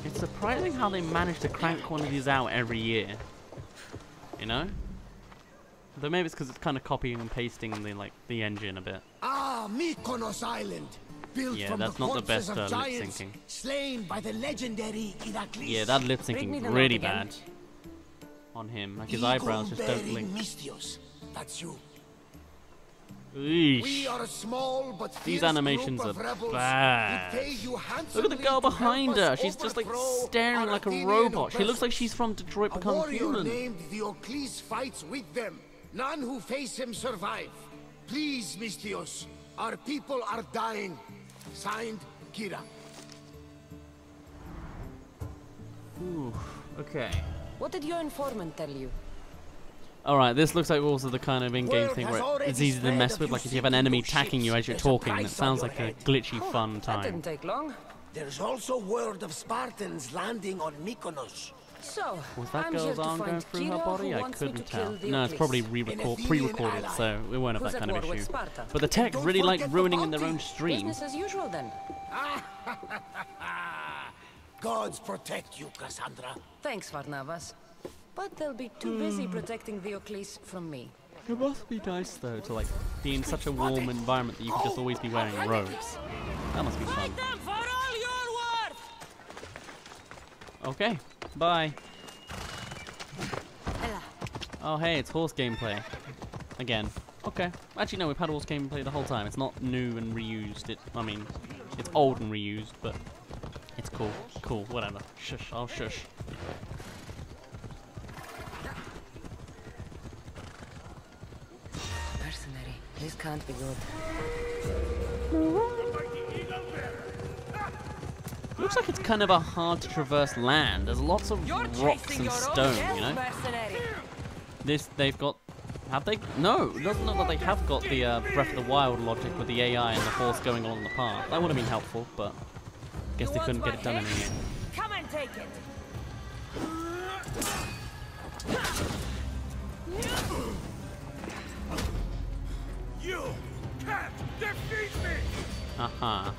It's surprising how they manage to crank one of these out every year. You know? Though maybe it's because it's kind of copying and pasting the engine a bit. Ah, Mykonos Island, built Yeah, from that's the not the corpses best of lip giants syncing. slain by the legendary Iraklis. Yeah, that lip syncing really bad on him. Like his eyebrows just don't link. Mystios. That's you. Eesh. We are a small but These fierce animations group are of rebels bad. who pay you Look at the handsomely girl to help behind us her. She's just like overthrow staring our like a Athenian robot. She looks oppressors. like she's from Detroit A Become warrior Human. named Diocles fights with them. None who face him survive. Please, Mystios. Our people are dying. Signed, Kira. Ooh, okay. What did your informant tell you? Alright, this looks like also the kind of in-game thing where it's easy to mess with, like if you have an enemy attacking you as you're talking, it sounds like a glitchy, fun That time. didn't take long. There's also word of Spartans landing on Mykonos. So, Was that I'm girl's here to arm going find through her Kira, body? who I wants me couldn't to kill tell. No, it's Diocles. probably pre-recorded, so we won't have Who's that at kind of war with issue. Sparta? But the tech Don't really like forget the ruining in their bounty. own stream. Business as usual then. Gods protect you, Cassandra. Thanks, Varnavas. But they'll be too busy protecting Diocles from me. It must be nice though to like be in such a warm environment that you can just always be wearing robes. That must be fun. Them for all your worth! Okay, bye. Oh hey, it's horse gameplay. Again. Okay. Actually no, we've had horse gameplay the whole time. It's not new and reused. I mean, it's old and reused, but it's cool. Cool, whatever. Shush, I'll shush. Mercenary, this can't be good. Looks like it's kind of a hard to traverse land. There's lots of rocks and stone, you know? They've got... Have they? No, it doesn't look like they have got the Breath of the Wild logic with the AI and the horse going along the path. That would have been helpful, but I guess they couldn't get it done in the end. Come and take it. You can't defeat me! Aha.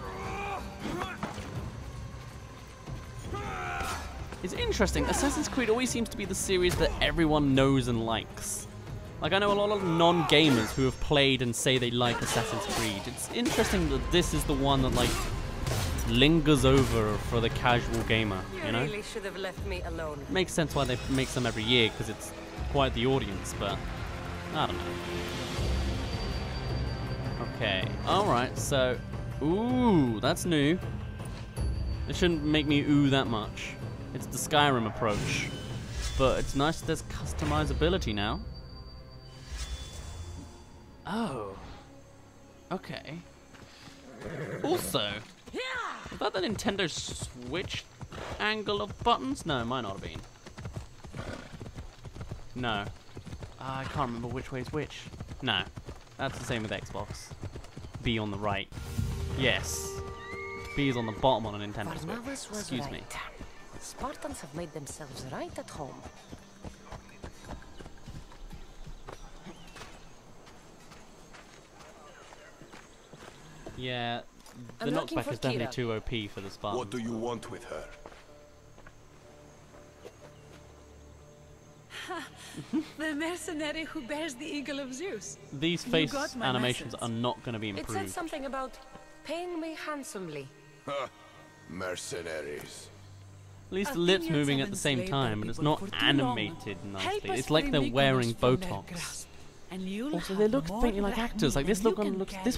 It's interesting. Assassin's Creed always seems to be the series that everyone knows and likes. Like, I know a lot of non-gamers who have played and say they like Assassin's Creed. It's interesting that this is the one that, like, lingers over for the casual gamer, you know? You really should have left me alone. Makes sense why they make them every year, because it's quite the audience, but I don't know. Okay, alright, so... Ooh, that's new. It shouldn't make me ooh that much. It's the Skyrim approach. But it's nice that there's customizability now. Oh. Okay. Also, is that the Nintendo Switch angle of buttons? No, it might not have been. No. I can't remember which way is which. No. That's the same with Xbox. B on the right. Yes. B is on the bottom on a Nintendo Switch. Excuse me. Spartans have made themselves right at home. Yeah, the knockback is definitely too OP for the Spartans. What do you want with her? The mercenary who bears the eagle of Zeus. These face animations are not going to be It improved. said something about paying me handsomely. Mercenaries. At least the lips moving at the same time, and it's not animated nicely. It's like they're wearing Botox. Also, they look faintly like actors. Like this one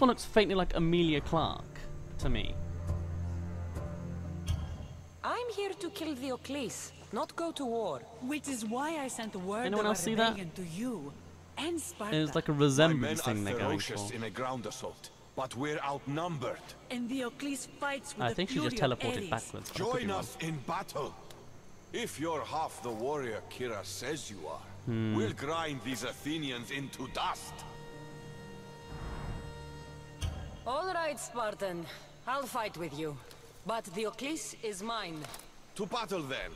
looks faintly like Emilia Clarke to me. I'm here to kill the Oclis, not go to war. Which is why I sent a word Anyone of else see that? rebellion to you and Sparta. It's like a resemblance thing they're going for. In a ground assault, but we're outnumbered. And the Oclis fights with I think she just teleported backwards. Join us in battle. If you're half the warrior Kira says you are, we'll grind these Athenians into dust. All right, Spartan. I'll fight with you. But the Oclis is mine. To battle then.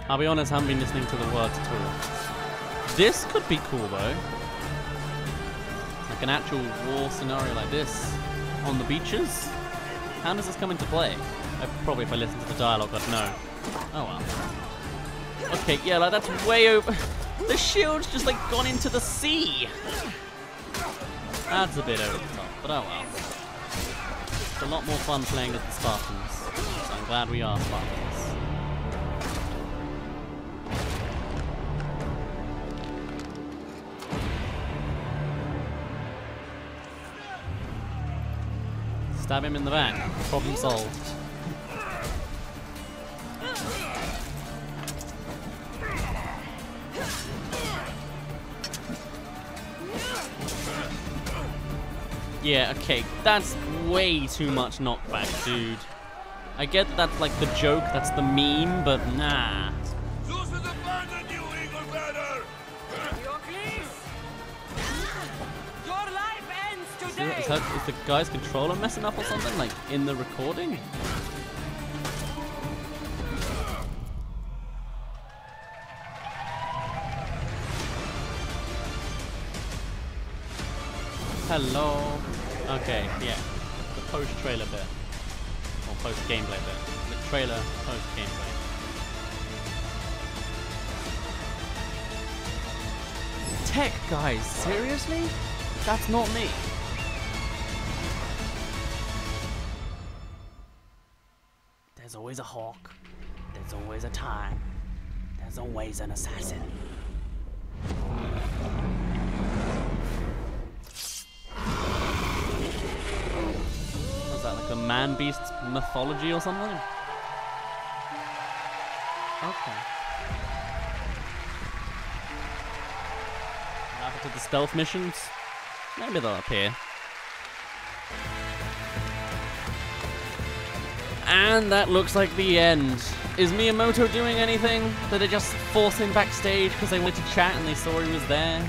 I'll be honest, I haven't been listening to the words at all. This could be cool though. Like an actual war scenario like this on the beaches. How does this come into play? Probably if I listen to the dialogue, I'd know. Oh well. Okay, yeah, like that's way over. The shield's just like gone into the sea. That's a bit over the top, but oh well. It's a lot more fun playing as the Spartans. So I'm glad we are Spartans. Stab him in the back. Problem solved. Yeah, okay, that's way too much knockback, dude. I get that that's like the joke, that's the meme, but nah. Zeus has abandoned you, Eagle Bearer! Your life ends today! Is the guy's controller messing up or something, like in the recording? Hello. Okay, yeah. The post-trailer bit. Or post-gameplay bit. The trailer, post-gameplay. Tech, guys, seriously? That's not me. There's always a hawk. There's always a time. There's always an assassin. Was that like a man-beast mythology or something? Okay. What happened to the stealth missions? Maybe they'll appear. And that looks like the end. Is Miyamoto doing anything? Did they just force him backstage because they wanted to chat and they saw he was there?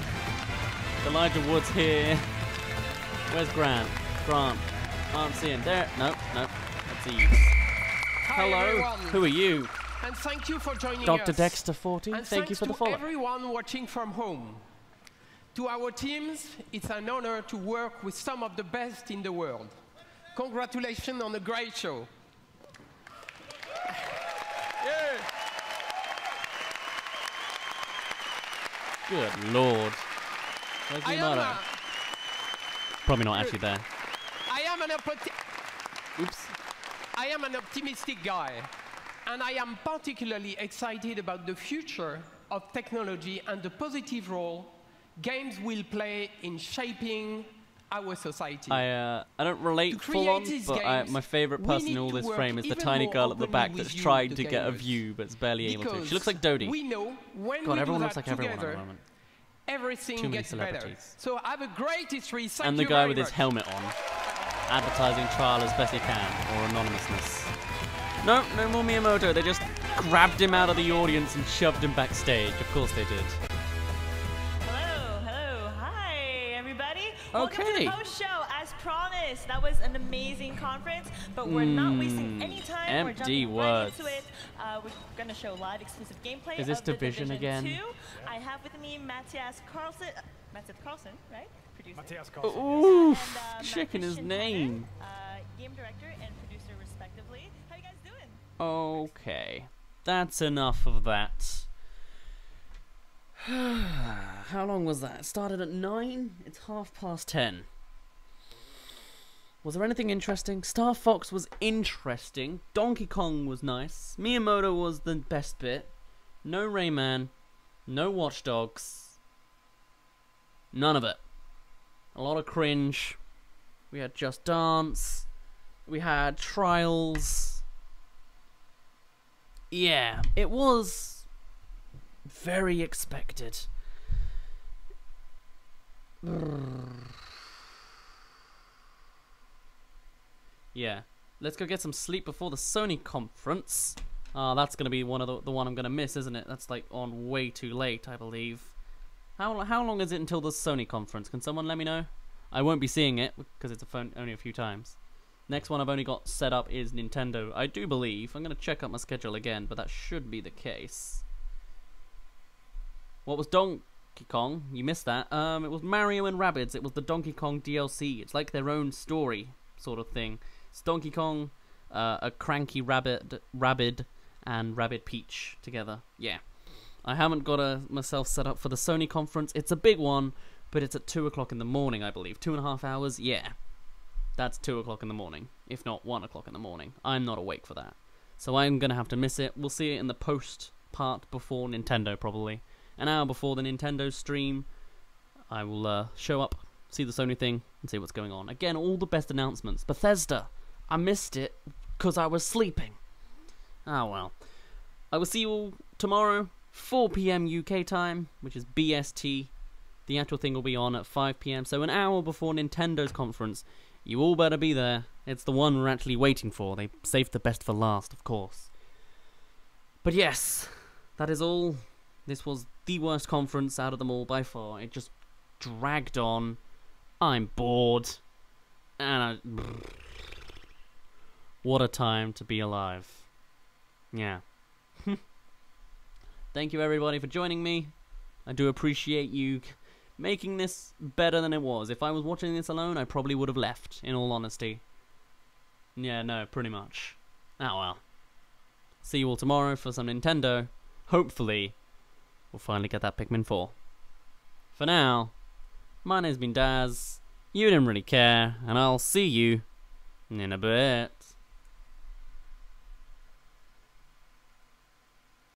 Elijah Wood's here. Where's Grant? Grant. Can't see him. There. Nope, nope. That's Eve. Hello. Everyone. Who are you? And thank you for joining Dr. us. Dexter 40. And Thank you for the follow. to everyone watching from home. To our teams, it's an honor to work with some of the best in the world. Congratulations on a great show. Good lord. Where's Miyamoto? Probably not actually there. Oops. I am an optimistic guy, and I am particularly excited about the future of technology and the positive role games will play in shaping our society. I don't relate full on, but my favourite person in all this frame is the tiny girl at the back that's trying to get a view but is barely able to. She looks like Dodie. We know when God, we everyone do looks that like everyone at together, the moment. everything Too many gets better. celebrities. So have a great history. Thank And the you guy very with his much. helmet on, advertising trial as best he can, or anonymousness. No, no more Miyamoto. They just grabbed him out of the audience and shoved him backstage. Of course they did. Hello, hi everybody. Welcome to Okay. the post show. As promised, that was an amazing conference, but we're not wasting any time. We're empty jumping words. right into it. We're going to show live exclusive gameplay Is this of the Division again? 2. I have with me Matthias Carlson, right? Producer. Matthias Carlson. And, Chicken his Christian name. Tanner, game director and producer respectively. How you guys doing? Okay, that's enough of that. How long was that? It started at 9? It's 10:30. Was there anything interesting? Star Fox was interesting. Donkey Kong was nice. Miyamoto was the best bit. No Rayman. No Watch Dogs. None of it. A lot of cringe. We had Just Dance. We had Trials. Yeah, it was very expected. Yeah, let's go get some sleep before the Sony conference. That's gonna be one of the one I'm gonna miss, isn't it? That's like on way too late, I believe. How long is it until the Sony conference? Can someone let me know? I won't be seeing it because it's only a few times. Next one I've only got set up is Nintendo, I do believe. I'm going to check out my schedule again, but that should be the case. What was Donkey Kong? You missed that. It was Mario and Rabbids. It was the Donkey Kong DLC. It's like their own story sort of thing. It's Donkey Kong, a cranky Rabbid, and Rabbid Peach together. Yeah. I haven't got myself set up for the Sony conference. It's a big one, but it's at 2 o'clock in the morning, I believe. 2.5 hours? Yeah. That's 2 o'clock in the morning, if not 1 o'clock in the morning. I'm not awake for that. So I'm going to have to miss it. We'll see it in the post part before Nintendo, probably. An hour before the Nintendo stream, I will show up, see the Sony thing, and see what's going on. Again, all the best announcements. Bethesda, I missed it because I was sleeping. Oh well. I will see you all tomorrow, 4 PM UK time, which is BST. The actual thing will be on at 5 PM, so an hour before Nintendo's conference. You all better be there. It's the one we're actually waiting for. They saved the best for last, of course. But yes, that is all. This was the worst conference out of them all by far. It just dragged on. I'm bored. And what a time to be alive. Yeah. Thank you everybody for joining me. I do appreciate you making this better than it was. If I was watching this alone, I probably would have left, in all honesty. Yeah, no, pretty much. Oh well. See you all tomorrow for some Nintendo. Hopefully, we'll finally get that Pikmin 4. For now, my name's been Dazz. You didn't really care, and I'll see you in a bit.